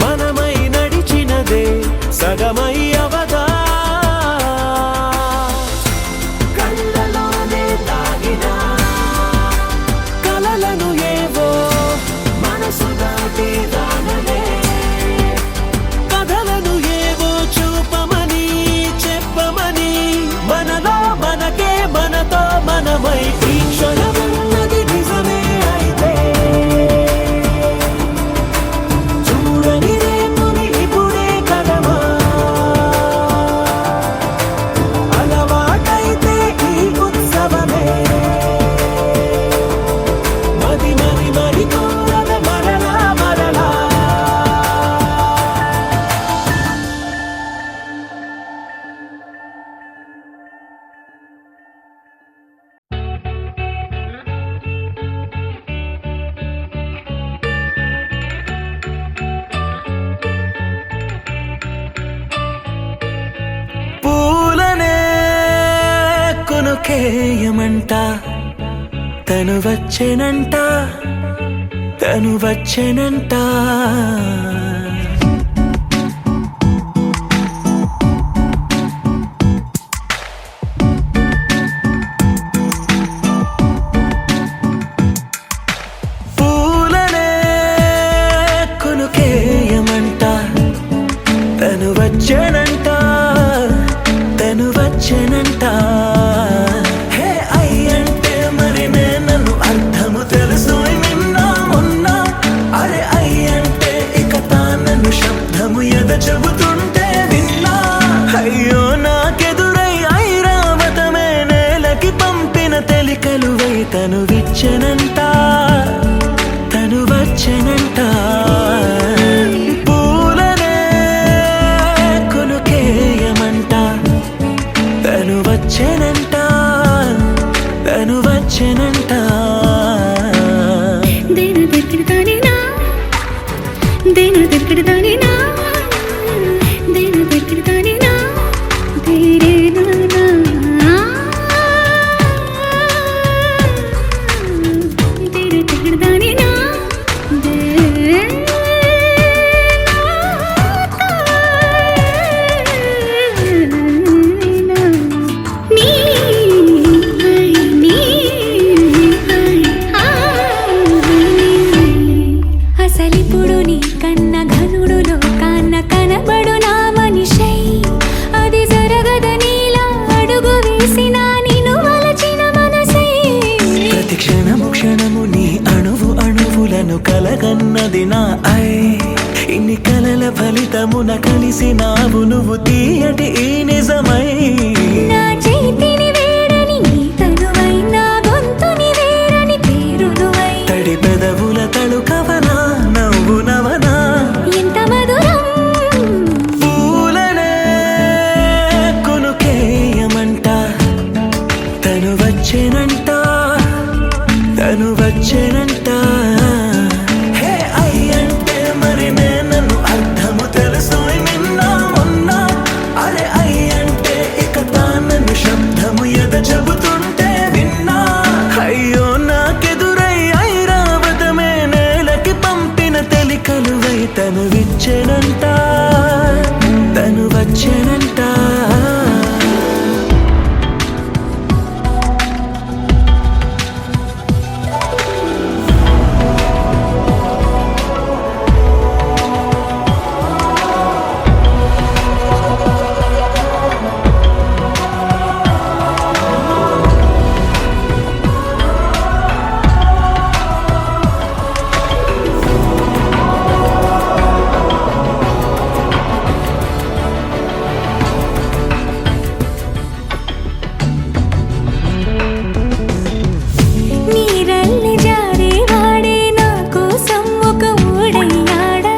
మనమై నడిచినదే సగమై అవదా కళ్ళలోనే తాగినా కలలను ఏవో మనసు దాటి రానలే కథలను ఏవో చూపమని చెప్పమని మనలో మనకే మనతో మనమై ఈ క్షణమన్నది నిజమే అయితే చూడని రేపుని ఇప్పుడు కొనుకేయమంట తను వచ్చెనంట తను వచ్చెనంట పూలనే కొనుకేయమంట తను వచ్చెనంట తను వచ్చెనంట హే అయ్యంటే మరి నన్ను అర్థము తెలుసు నిన్న మొన్న అరే అయ్యంటే ఇక తానను శబ్దము ఎద చెబుతుంటే విన్నా అయ్యో నాకెదురై ఐరావతమే నేలకి పంపిన తెలికలువై తను విచ్చెనంట తను వచ్చెనంట పూలనే కొనుకేయమంట తను వచ్చెనంట తను వచ్చెనంట దేన దగ్గరదానినా దేన దగ్గరదానినా దేన దగ్గరదానినా దేరే నానా దేన దగ్గరదానినా అసలిప్పుడు నీ కన్న ఘనుడులో కన్న కనబడు నా మనిషై అది జరగదనిలా అడుగు వేసిన నిన్ను వలచిన మనసై ప్రతి క్షణము క్షణము నీ అణువు అణువులను కలగన్నది నా ఐ ఇన్ని కలల ఫలితమున కలిసినావు నువ్వు తీయటి ఈ నిజమై నా చేతిని వేడని నీ తనువై నా గొంతుని వేరని పేరునువై తడి పెదవుల తళుకవనా నవ్వు నవనా ఎంత మధురం పూలనే కొనుకేయమంట తను వచ్చెనంట తను వచ్చెనంట హే అయ్యంటే మరి నన్ను అర్థము తెలుసు నిన్న మొన్న అరే అయ్యంటే ఇక తానను శబ్దము ఎద చెబుతుంటే విన్నా అయ్యో నాకెదురై ఐరావతమే నేలకి పంపిన తెలికలువై తను విచ్చెనంట తను వచ్చెనంట నీరల్లి జారే వాడే నా కోసం ఒక ఊడయ్యాడా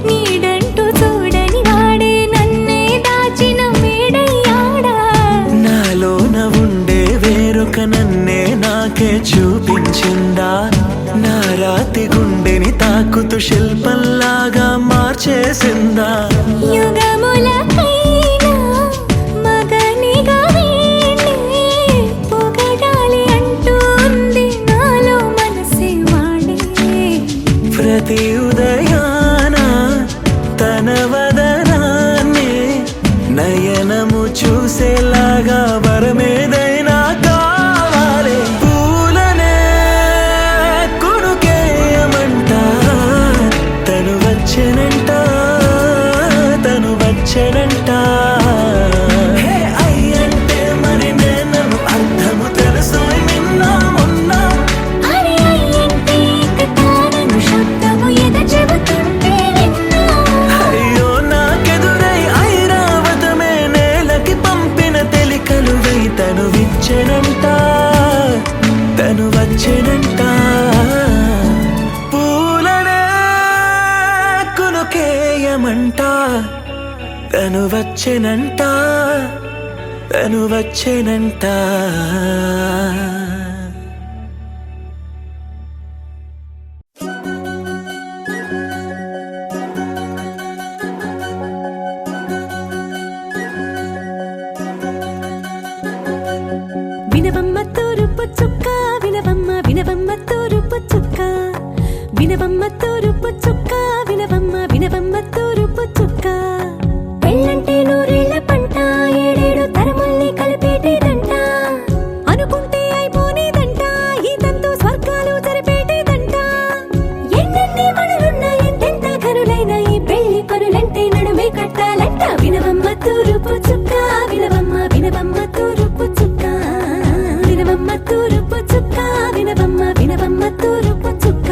నీడంటూ చూడని వాడే నన్నే దాచిన మేడయ్యాడా నాలోన ఉండే వేరొక నన్నే నాకే చూపించిందా నా రాతి గుండెని తాకుతూ శిల్పంలాగా మార్చేసిందా యుగములకైనా మగనిగా వీణ్ణి పొగడాలి అంటుంది నాలో మనసే వాడే ప్రతి ఉదయాన తన వదనాన్ని నయనము చూసేలాగా వరమేదైనా కావాలి పూలనే కొనుకేయమంట తను వచ్చెనంట తను వచ్చెనంట హే అయ్యంటే మరి నన్ను అర్థము తెలుసు నిన్న మొన్న అరే అయ్యంటే ఇక తానను శబ్దము ఎద చెబుతుంటే విన్నా అయ్యో నాకెదురై ఐరావతమే నేలకి పంపిన తెలికలువై తను విచ్చెనంట తను వచ్చెనంట పూలనే కొనుకేయమంట తను వచ్చెనంట తను వచ్చెనంట నడువే కట్టాలంట వినవమ్మ తూరుపు చుక్క వినవమ్మ వినవమ్మ తూరుపు చుక్క వినవమ్మ తూరుపు చుక్క వినవమ్మ వినవమ్మ తూరుపు చుక్క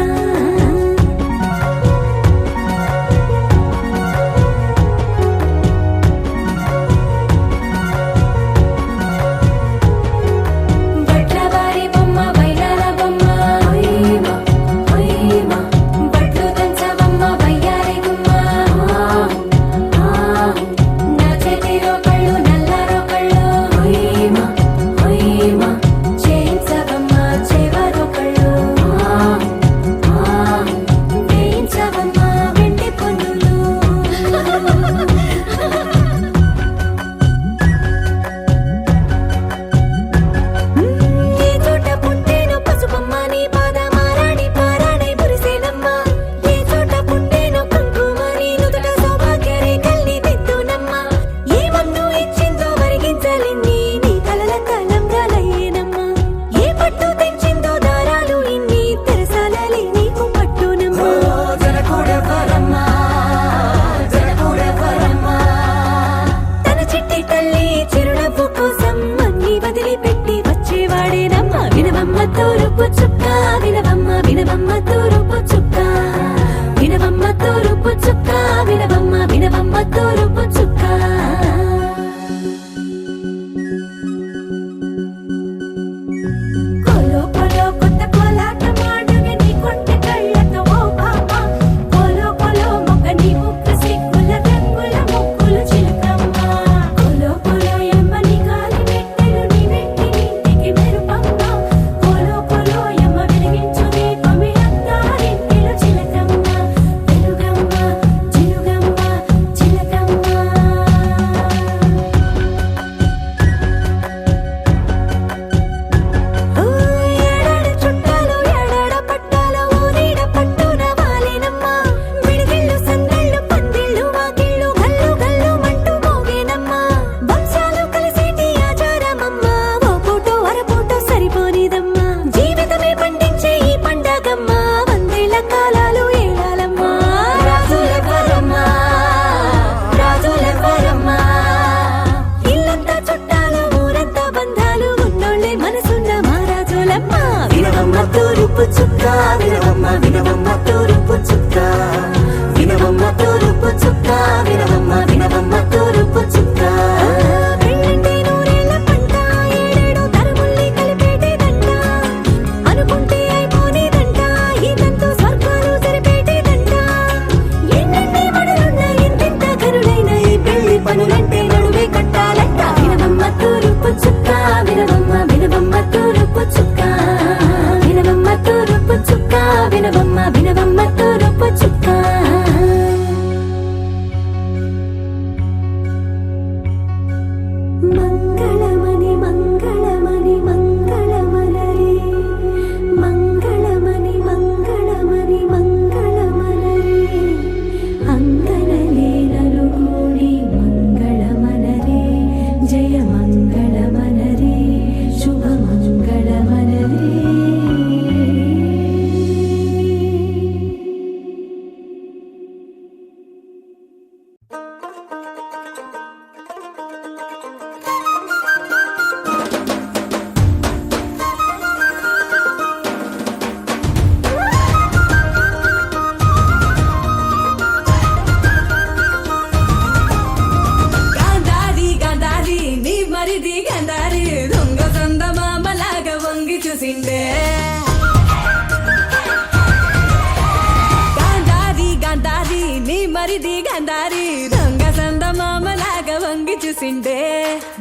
చూసిండే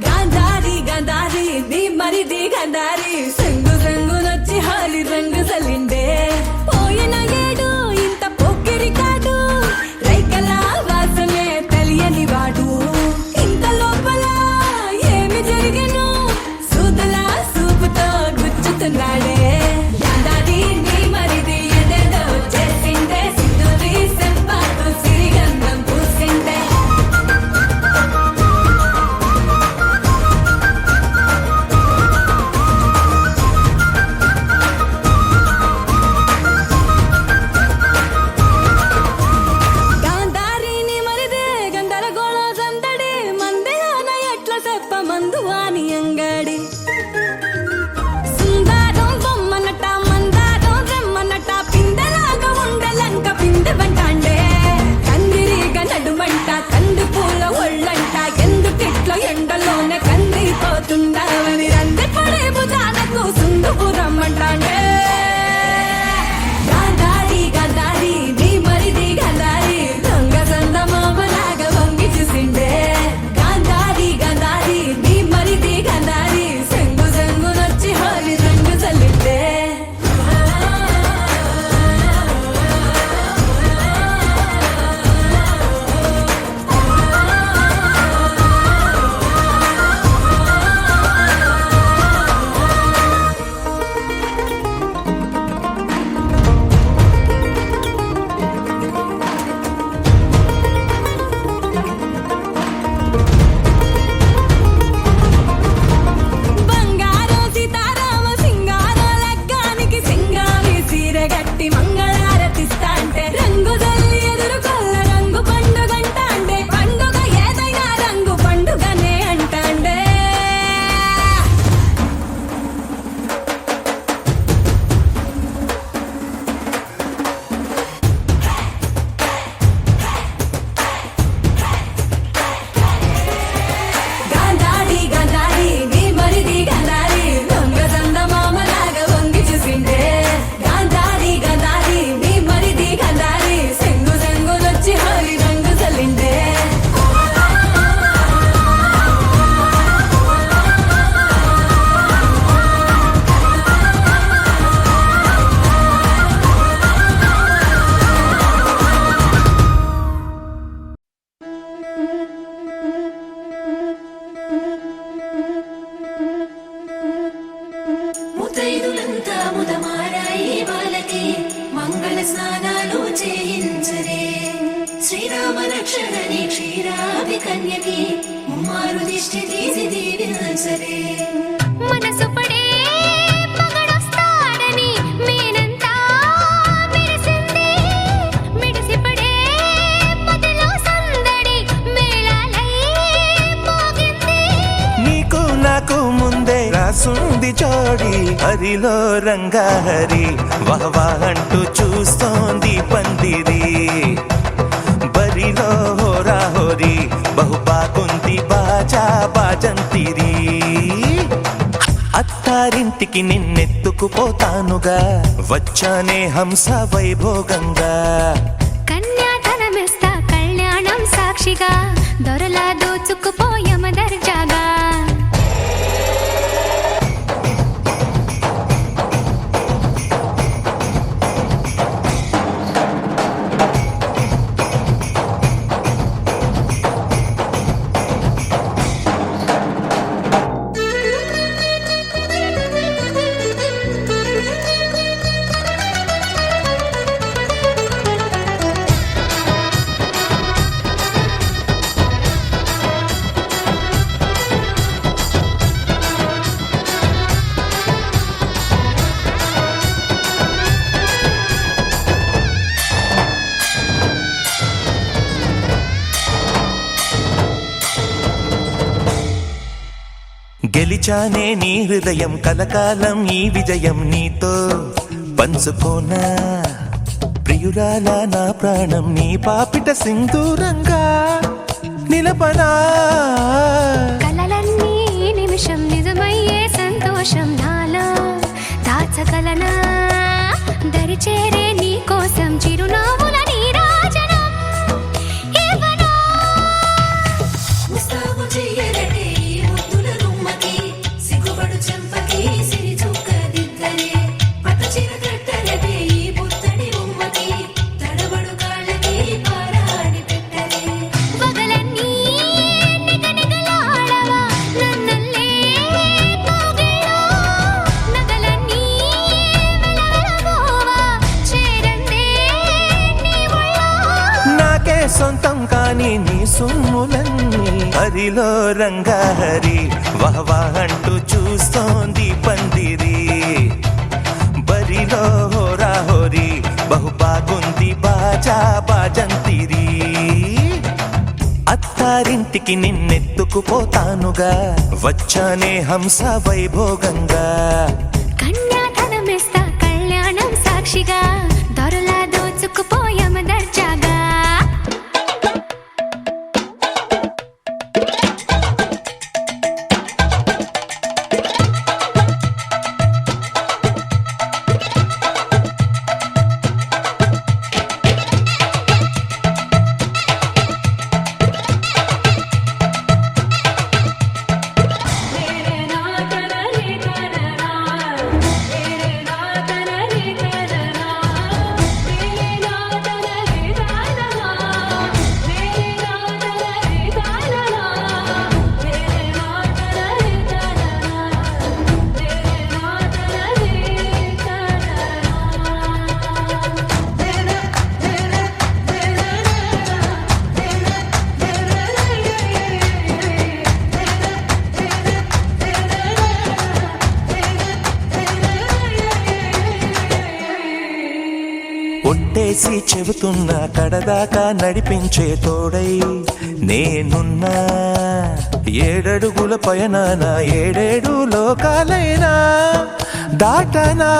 గాంధారి గాంధారి నీ మరిది గాంధారి సంగు సంగు నచ్చి హాలి రంగు సలిండే పోయిన ఏడు ఇంత పొక్కిరి కాడు రైకల వాసమే తెలియని వాడు ఇంత లోపల ఏమి జరిగెను సూదల సూపుతో గుచ్చుతున్నాడే గాంధారి నీ మరిది ఎదేదో చేసిండే సింధూరి సెంపాతో సిరిగంధం పూసిండే దుందువాని అంగడి సుందరం బొమ్మనట మందారం రెమ్మనట పిందెలాగా ఉండలంక పిందె బంటాండే కందిరీగ నడుమంట కంది పూల ఒళ్ళంట ఎందుకిట్లో ఎండలోనే కందిపోతుండవని రంది పడే భుజానకు సుందుకు రమ్మంటాండే గాంధారి గాంధారి నీ మరిది గాంధారి దొంగ చందమామలాగా వంగి చూసిండే గాంధారి గాంధారి నీ మరిది గాంధారి సెంగు సెంగునొచ్చి హోలీ రంగు చల్లిండే బంగారం సీతారామ సింగారం లగ్గానికి సింగారి సీర గట్టి మంగళారతిస్తా అంటే రంగు తల్లి ఎదురు కొల్ల రంగు పండుగంట అంటే పండుగ ఏదైనా రంగు పండుగనే అంటాండే గాంధారి గాంధారి నీ మరిది గాంధారి దొంగ చందమామలాగా వంగి చూసిండే గాంధారి గాంధారి నీ మరిది గాంధారి సెంగు సెంగునొచ్చి హోలీ రంగు చల్లిండే ముతైదులంతా ముదమారాయి బాలకి మంగళ స్నానాలు చేయించరే శ్రీరామ రక్షణని క్షీరాది కన్యకి ముమ్మారు దిష్టి తీసి దీవించరే మనసు పడే మగడొస్తాడని మేనంతా మెరిసింది మిడిసిపడే మదిలో సందడి మేళాలై మోగింది నీకు నాకు ముందే రాసుంది జోడి హరిలో రంగాహరి వహవా అంటూ చూస్తోంది పందిరి బరిలో హోరా హోరి బహు బాగుంది బాజా బాజంతిరి అత్తారింటికి నిన్నెత్తుకుపోతానుగా వచ్చానే హంస వైభోగంగా కన్యాధనమిస్తా కళ్యాణం సాక్షిగా దొరలా దోచుకుపోయమ దర్జాగా గెలిచానే నీ హృదయం కలకాలం ఈ విజయం నీతో పంచుకోనా ప్రియురాల నా ప్రాణం నీ పాపిట సింధూరంగా నిలపనా కలలన్నీ నిమిషం నిజమయ్యే సంతోషం నాలో దాచగలనా దరిచేరే నీ కోసం చిరునవ్వుల నీరాజనం ఇవ్వనా ముస్తాబు చెయ్యరటే ఈ ముద్దుల గుమ్మకి సిగ్గుపడు చెంపకి సిరి చుక్క దిద్దరే పట్టు చీర కట్టరటే ఈ బుత్తడి ఉమ్మకి తడబడు కాళ్ళకి పారాడి పెట్టరే పగలన్నీ నిగనిగలాడవా నన్నల్లే కోగిలో నగలన్నీ వెలవెలబోవా చేరందే నీ ఒళ్ళో నాకే సొంతం కాని నీ సొమ్ములన్నీ హరిలో రంగాహరి వహవా అంటూ చూస్తోంది పందిరి బరిలో హోరా హోరి బహు బాగుంది బాజా బాజంతిరి అత్త అత్తారింటికి నిన్నెత్తుకుపోతానుగా వచ్చానే హంస వైభోగంగా కన్యాధనమిస్తా కళ్యాణం సాక్షిగా దొరలా దోచుకుపోయామ దర్జాగా ఒట్టేసి చెబుతున్నా కడదాకా నడిపించే తోడై నేనున్నా 7 అడుగుల పయనాన 7 లోకాలైనా దాటనా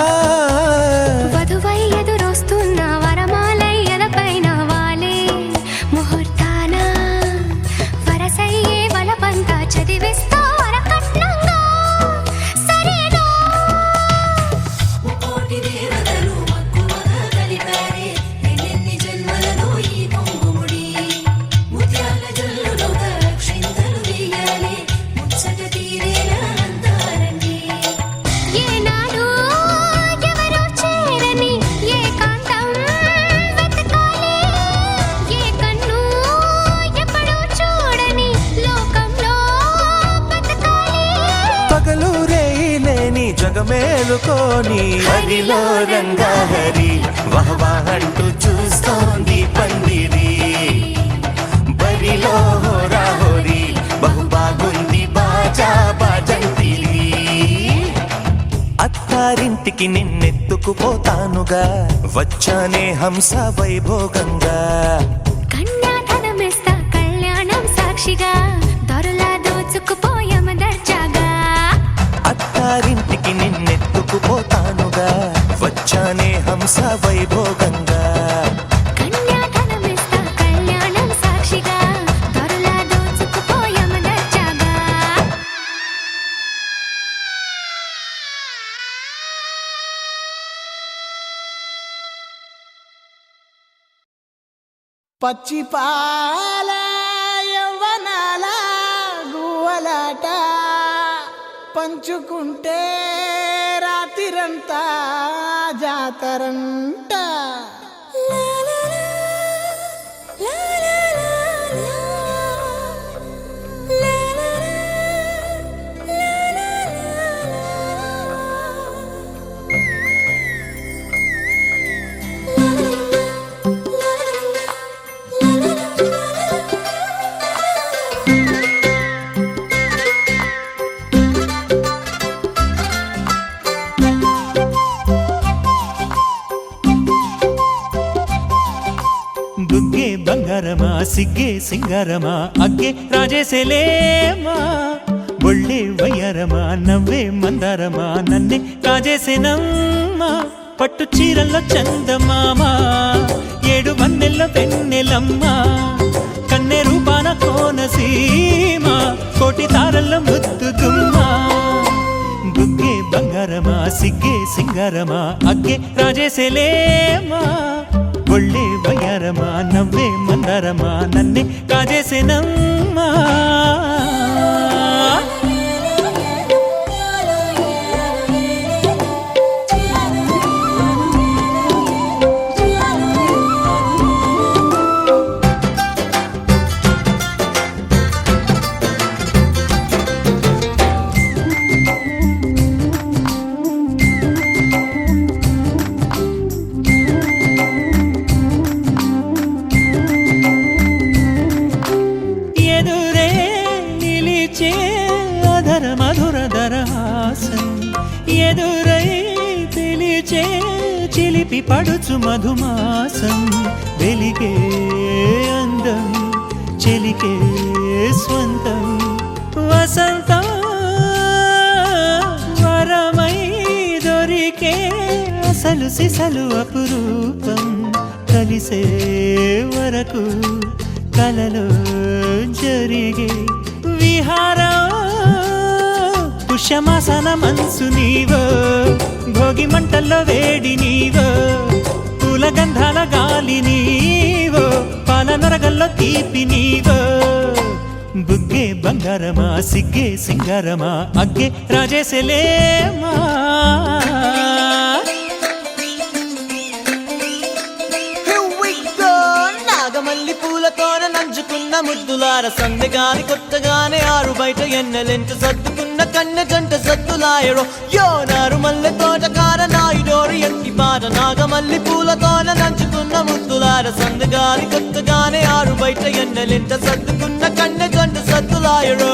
వధువై ఎదురొస్తున్న వరమాలై ఎదపైన వాలే ముహూర్తాన వరసయ్యే వలపంతా చదివిస్తా వరకట్నంగా సరేనా కోటి దేవతలు మక్కువగా కలిపారే ఎన్నెన్ని జన్మలలో ఈ కొంగుముడి ముత్యాల జల్లులుగా క్షింతలు వేయాలి ముచ్చట తీరేలా అంతారండి ఏనాడు ఎవరో చేరని ఏకాంతం వెతకాలి ఏ కన్ను ఎప్పుడూ చూడని లోకంలో బతకాలి పగలు రేయిలేని జగమేలుకోని హరిలో రంగాహరి వహవా అంటూ చూస్తోంది పందిరి బరిలో హోరాహోరి బహు బాగుంది బాజా బాజంతిరి అత్తారింటికి నిన్నెత్తుకుపోతానుగా వచ్చానే హంస వైభోగంగా కన్యాధనమిస్తా కళ్యాణం సాక్షిగా దొరలా దోచుకుపోయామ దర్జాగా అత్తారింటికి నిన్నెత్తుకుపోతానుగా వచ్చానే హంస వైభోగంగా కన్యాధనమిస్తా కళ్యాణం సాక్షిగా దొరలా దోచుకుపోయామ దర్జాగా పచ్చి పాల యవ్వనాల గువ్వలాట పంచుకుంటే రాత్రిరంతా జాతరంట బుగ్గే బంగారమా సిగ్గే సింగారమా అగ్గే రాజేసేలేమా ఒళ్ళే వయ్యారమా నవ్వే మందారమా నన్నే కాజేసేనమ్మా పట్టు చీరల్లో చందమామ 7 వన్నెల్లో వెన్నెలమ్మా కన్నె రూపాన కోనసీమ కోటి తారల్లో ముద్దుగుమ్మా బుగ్గే బంగారమా సిగ్గే సింగారమా అగ్గే రాజేసేలేమా ఒళ్ళే వయ్యారమా నవ్వే మందారమా నన్నే కాజేసేనమ్మా ఎదురై పిలిచే చిలిపి పడుచు మధుమాసం వెలిగే అందం చెలికే స్వంతం వసంతం వరమై దొరికే అసలు సిసలు అపురూపం కలిసే వరకు కలలో జరిగే విహారం పుష్యమాసన మనసు నీవో భోగి మంటల్లో వేడి నీవో పూల గంధాల గాలి నీవో పాల నరగల్లో తీపి నీవో బుగ్గే బంగారమా సిగ్గే సింగారమా అగ్గే రాజేసెలేమా నాగమల్లి పూలతోన నంచుకున్న ముద్దులార సందెగాని కొత్తగానే ఆరు బయట ఎన్నెలెంట సర్దుకున్న కన్నె జంట సద్దులాయరో యో నారు మల్లె తోటకార నాయుడోరు ఎట్టి పాట నాగమల్లి పూలతోన నంచుకున్న ముద్దులార సందెగాని కొత్తగానే ఆరు బయట ఎన్నెలెంట సర్దుకున్న కన్నె జంట సద్దులాయరో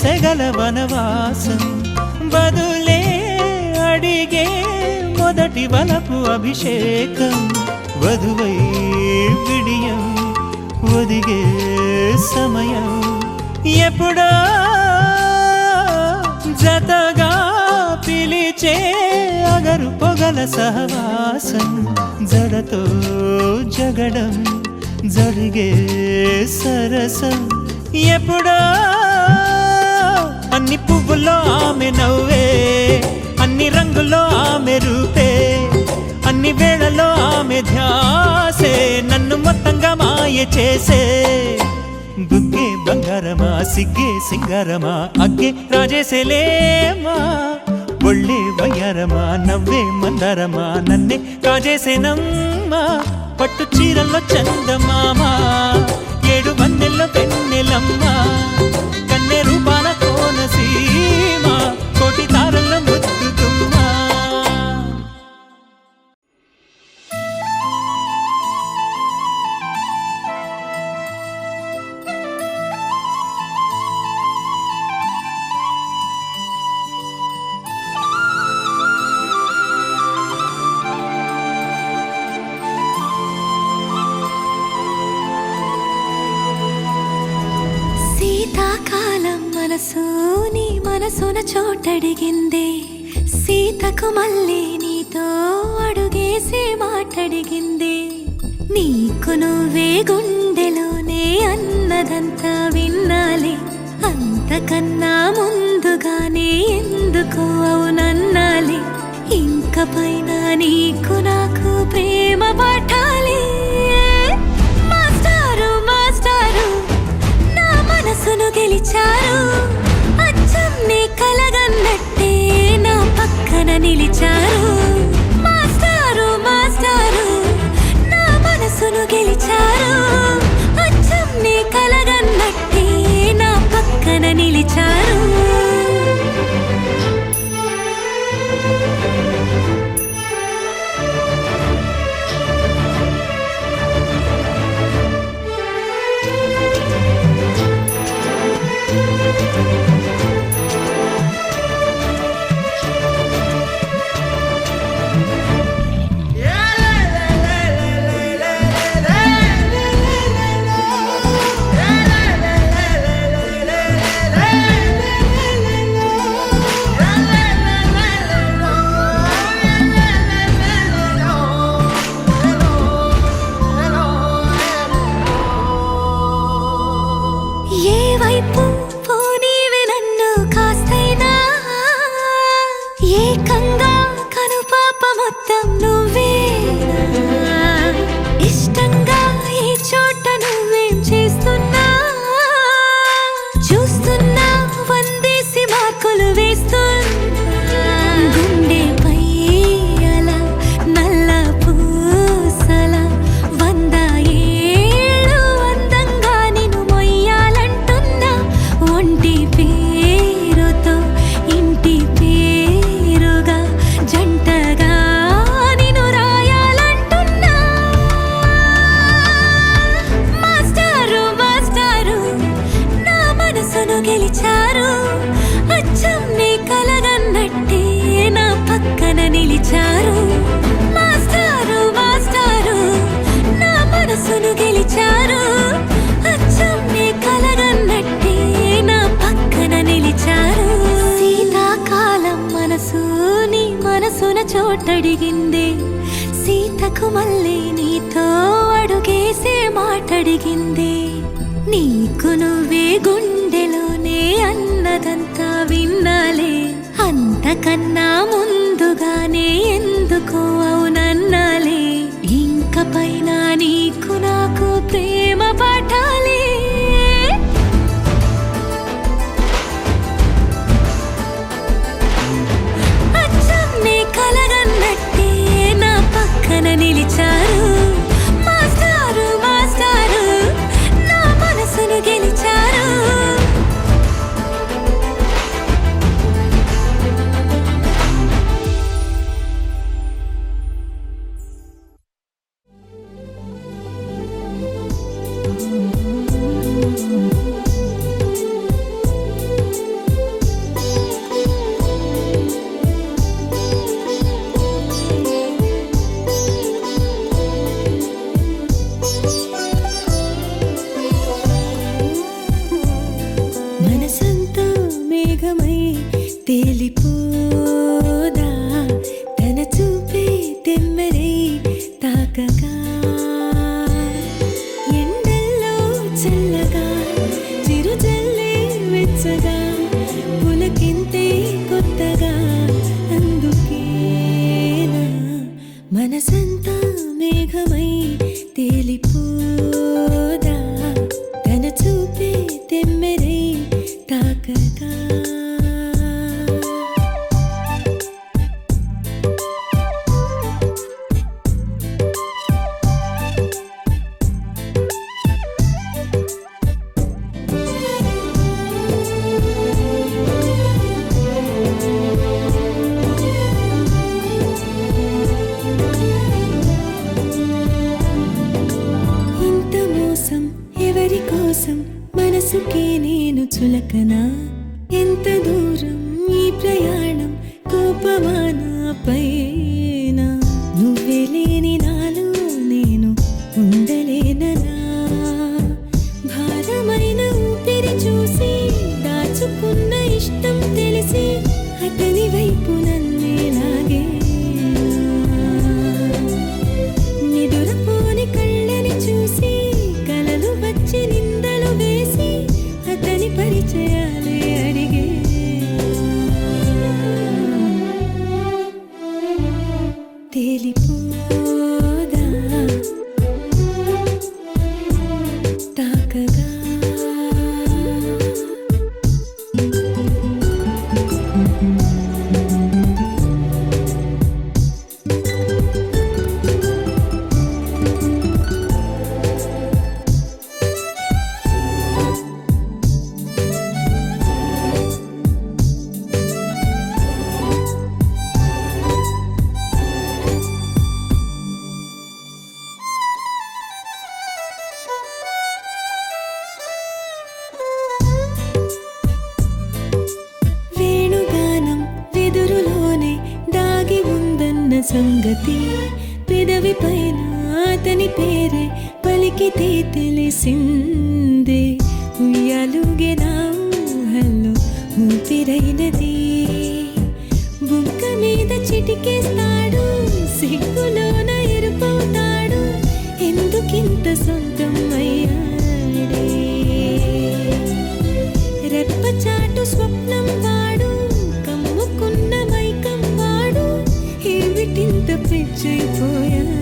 సెగల వనవాసం బదులే అడిగే మొదటి వలపు అభిషేకం వధువై విడియం ఒదిగే సమయం ఎప్పుడో జతగా పిలిచే అగరు పొగల సహవాసం జడతో జగడం జరిగే సరసం ఎప్పుడో అన్ని పువ్వుల్లో ఆమె నవ్వే అన్ని రంగుల్లో ఆమె రూపే అన్ని వేళల్లో ఆమె ధ్యాసే నన్ను మొత్తంగా మాయ చేసే బుగ్గే బంగారమా సిగ్గే సింగారమా అగ్గే రాజేసేలేమా ఒళ్ళే వయ్యారమా నవ్వే మందారమా నన్నే కాజేసేనమ్మా పట్టు చీరల్లో చందమామా ఏడు వన్నెల్లో పెన్నెలమ్మా కన్నె రూపాన కోనసీమ కోటి తారల్లో ముద్దుతుమ్మా శీతాకాలం మనసు నీ మనసున చోటడిగిందే సీతకు మళ్ళీ నీతో అడుగేసే మాటడిగిందే నీకు నువ్వే గుండెలోనే అన్నదంతా విన్నాలే అంతకన్నా ముందుగానే ఎందుకు అవునన్నాలే ఇంక పైన నీకు నాకు ప్రేమ పాఠాలే మాస్టారు మాస్టారు మనసును గెలిచారు అచ్చం నీ కలగన్నట్టే నా పక్కన నిలిచారు మాస్టారు మాస్టారు నా మనసును గెలిచారు అచ్చం నీ కలగన్నట్టే నా పక్కన నిలిచారు మళ్ళీ నీతో అడుగేసే మాటడిగింది నీకు నువ్వే గుండెలోనే అన్నదంతా విన్నాలే అంతకన్నా ముందుగానే ఎందుకో అవునన్నాలే ఇంక పైన నీకు నాకు ప్రేమ పాఠాలే అచ్చం నీ కలగన్నట్టే నా పక్కన నిలిచారు మాస్టారు మాస్టారు నా మనసును గెలిచారు మనసంతా మేఘమై తేలిపోదా తన చూపే తెమ్మెరై తాకగా ఎండల్లో చల్లగా చిరుజల్లే వెచ్చగా పులకింతే కొత్తగా అందుకేనా మనసంతా మేఘమై తేలిపోదా తన చూపే తెమ్మెరై తాకగా ఇంత మోసం ఎవరి కోసం మనసుకే నేను చులకనా ఎంత దూరం ఈ ప్రయాణం కోపమానా పైన నువ్వే లేని నాలో నేను ఉండలేననా భారమైన ఊపిరి చూసి దాచుకున్న ఇష్టం తెలిసి అతని వైపు నన్నే లాగే నిదురపోని కళ్ళని చూసి కలలు వచ్చి నిందలు వేసి అతని పరిచయాలే అడిగే తేలిపోదా తాకగా వేణుగానం వెదురులోనే దాగి ఉందన్న సంగతి పెదవి పైన అతని పేరే పలికితే తెలిసిందే ఉయ్యాలుగెనా ఊహల్లో ఊపిరైనది బుగ్గ మీద చిటికేస్తాడు సిగ్గులోన ఎరుపవుతాడు ఎందుకింత సొంతం అయ్యాడే రెప్పచాటు స్వప్నం వాడు కమ్ముకున్న మైకం వాడు ఏమిటింత పిచ్చైపోయాడే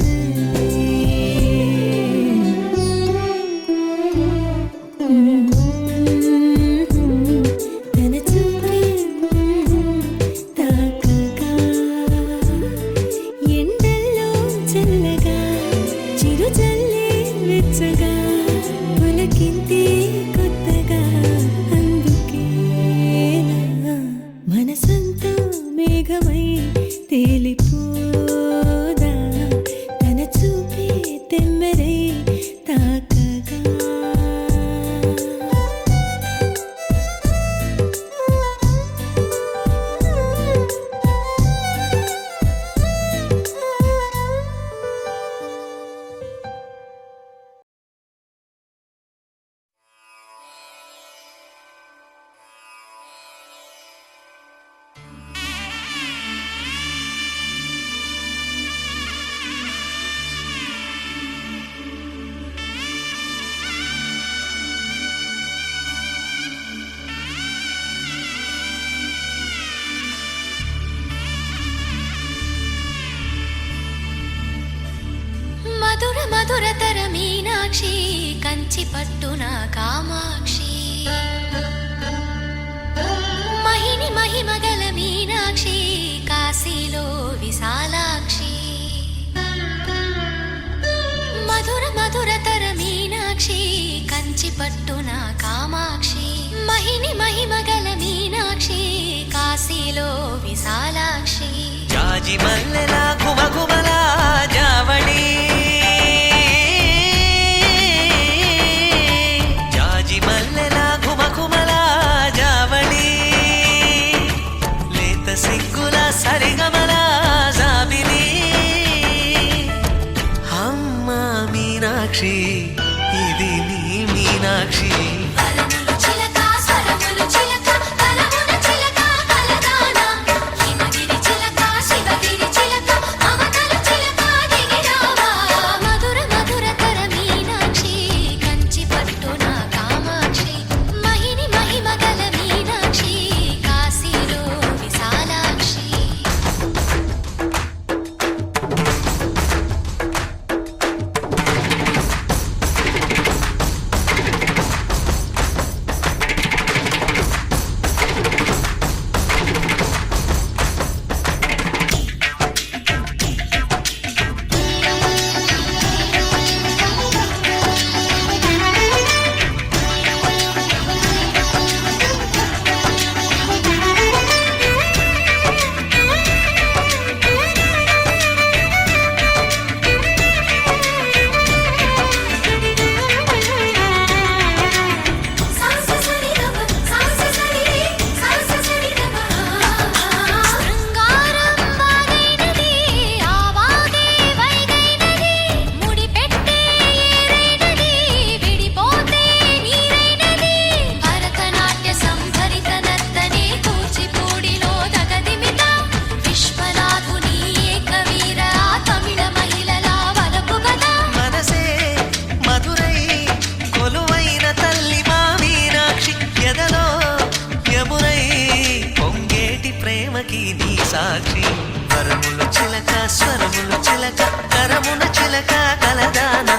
తన చూపే తాకగా ఎండల్లో మధురతర మీనాక్షి కంచి పట్టున కామాక్షి మహిని మహిమగల మీనాక్షి కాశీలో విశాలాక్షి మధురతర మీనాక్షి కంచి పట్టున కామాక్షి మహిని మహిమగల మీనాక్షి కాశీలో విశాలాక్షి జాజి మల్లెల గుమగుమల జావళి జాజి మల్లెల గుమగుమల జావళి లేత సిగ్గుల సరిగమల జాబిలి అమ్మ మీనాక్షి ఇది నీ మీనాక్షి వరములు చిలక స్వరములు చిలక కలమున చిలక కలదాన హిమగిరి చిలక శివగిరి చిలక మమతలు చిలక దిగిరావా మధురతర మీనాక్షి కంచి పట్టున కామాక్షి మహిని మహిమగల మీనాక్షి కాశీలో విశాలాక్షి శృంగారం వాగైనది ఆవాగే వైగైనది ముడిపెట్టే ఏరైనది విడిపోతే నీరైనది భరతనాట్య సంభరిత నర్తనే కూచిపూడిలో దగదిమిత విశ్వనాథుని ఏకవీర తమిళ మహిళల వలపు గదా మనసే మధురై కొలువైన తల్లి మా మీనాక్షి ఎదలో యమునై పొంగేటి ప్రేమకి నీ సాక్షి వరములు చిలక స్వరములు చిలక కరమున చిలక కలదాన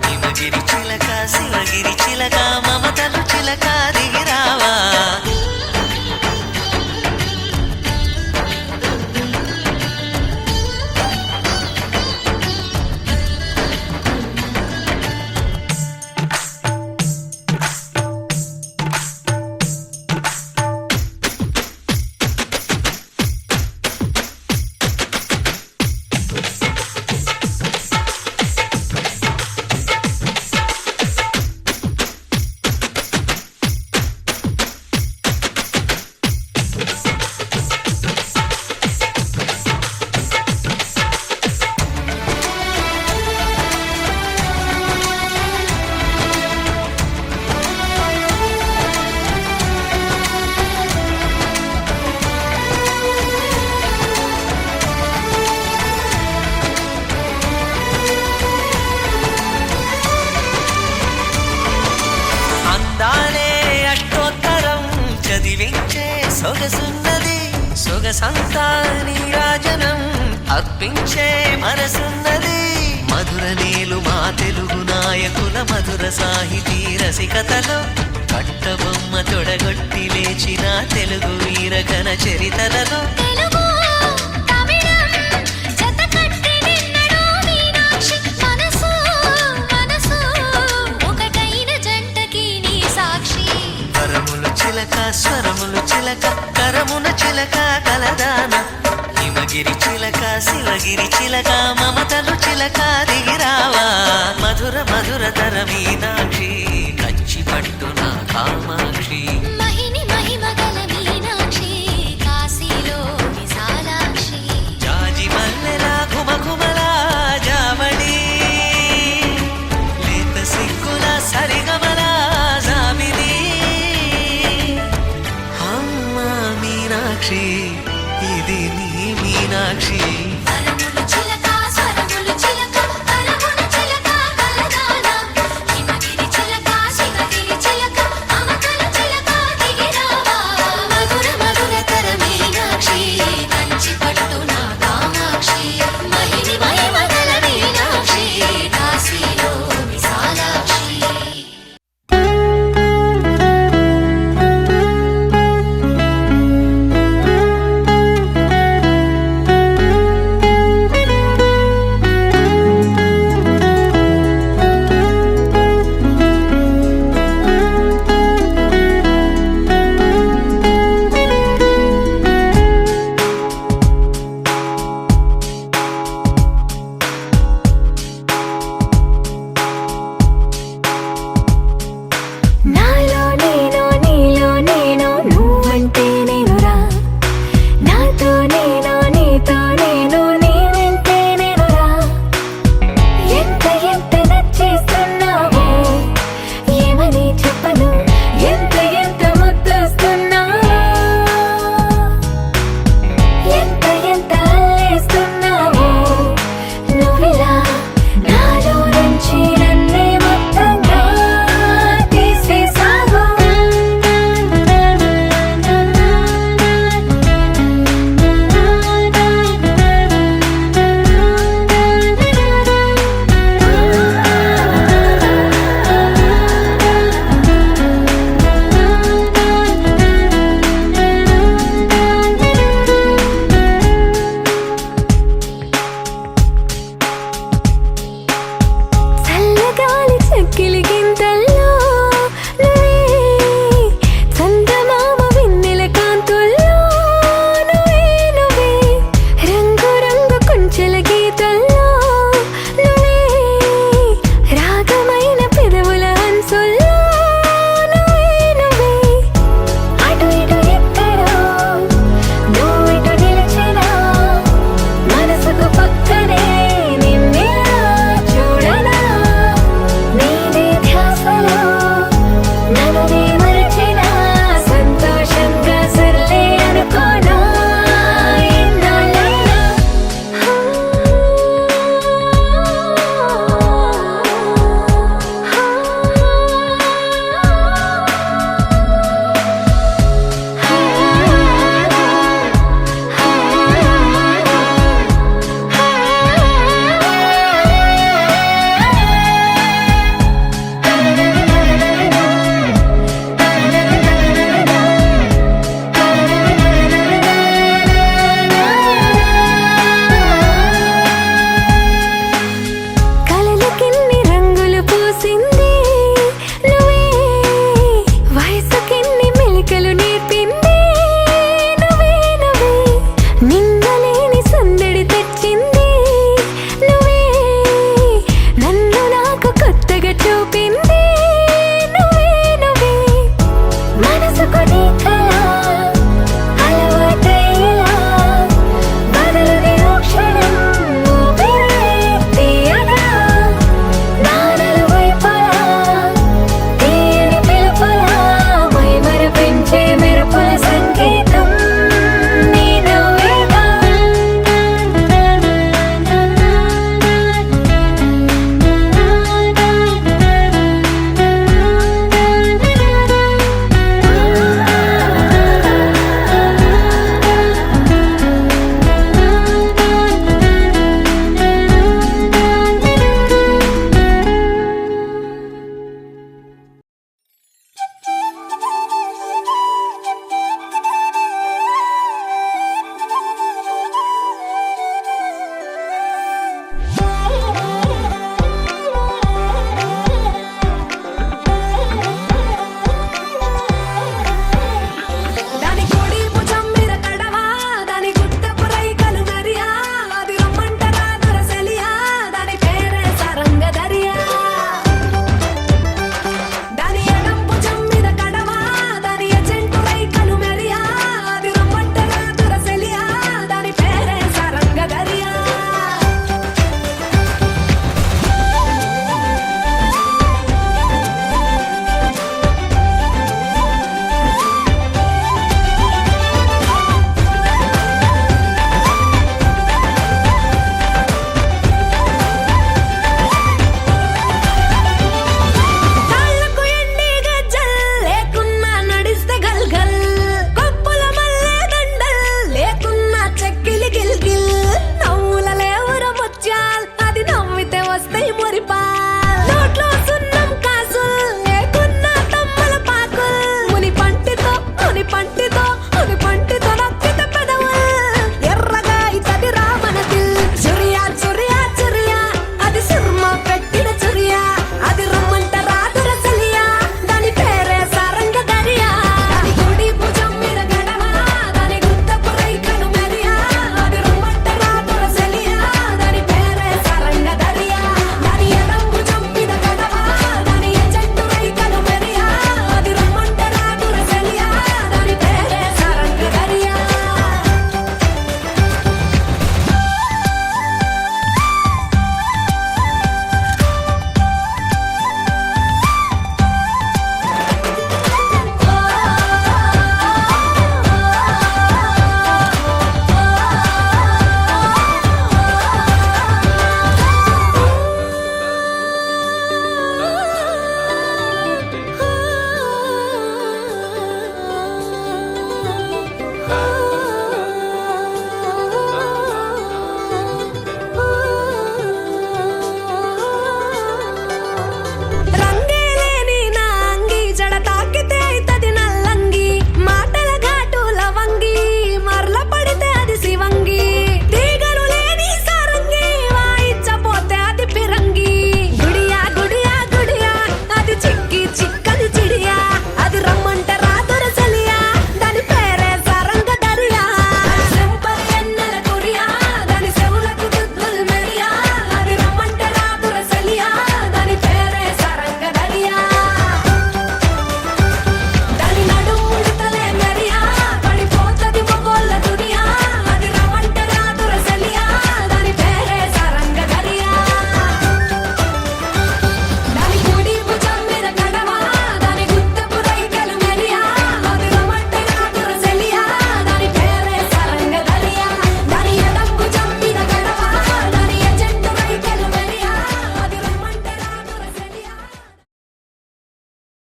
హిమగిరి చిలక శివగిరి చిలక మమతలు చిలక దిగిరావా అందాలే అష్టోత్తరం చదివించే సొగసున్నది సొగసంతా నీరాజనం అర్పించే మనసున్నది మధుర నీలు మా తెలుగు నాయకుల మధుర సాహితీ రసికతలో కట్టబొమ్మ తొడగొట్టి లేచిన తెలుగు వీరగణ చరితలలో తెలుగు తమిళం జతకట్టి నిన్నడో మీనాక్షి మనసు ఒకటైన జంటకి నీ సాక్షి వరములు చిలక స్వరములు చిలక కరమున చిలక కలదాన హిమగిరి చిలక శివగిరి చిలక మమతలు చిలక దిగిరావా మధురతర మీనాక్షి కంచి పట్టున కామాక్షి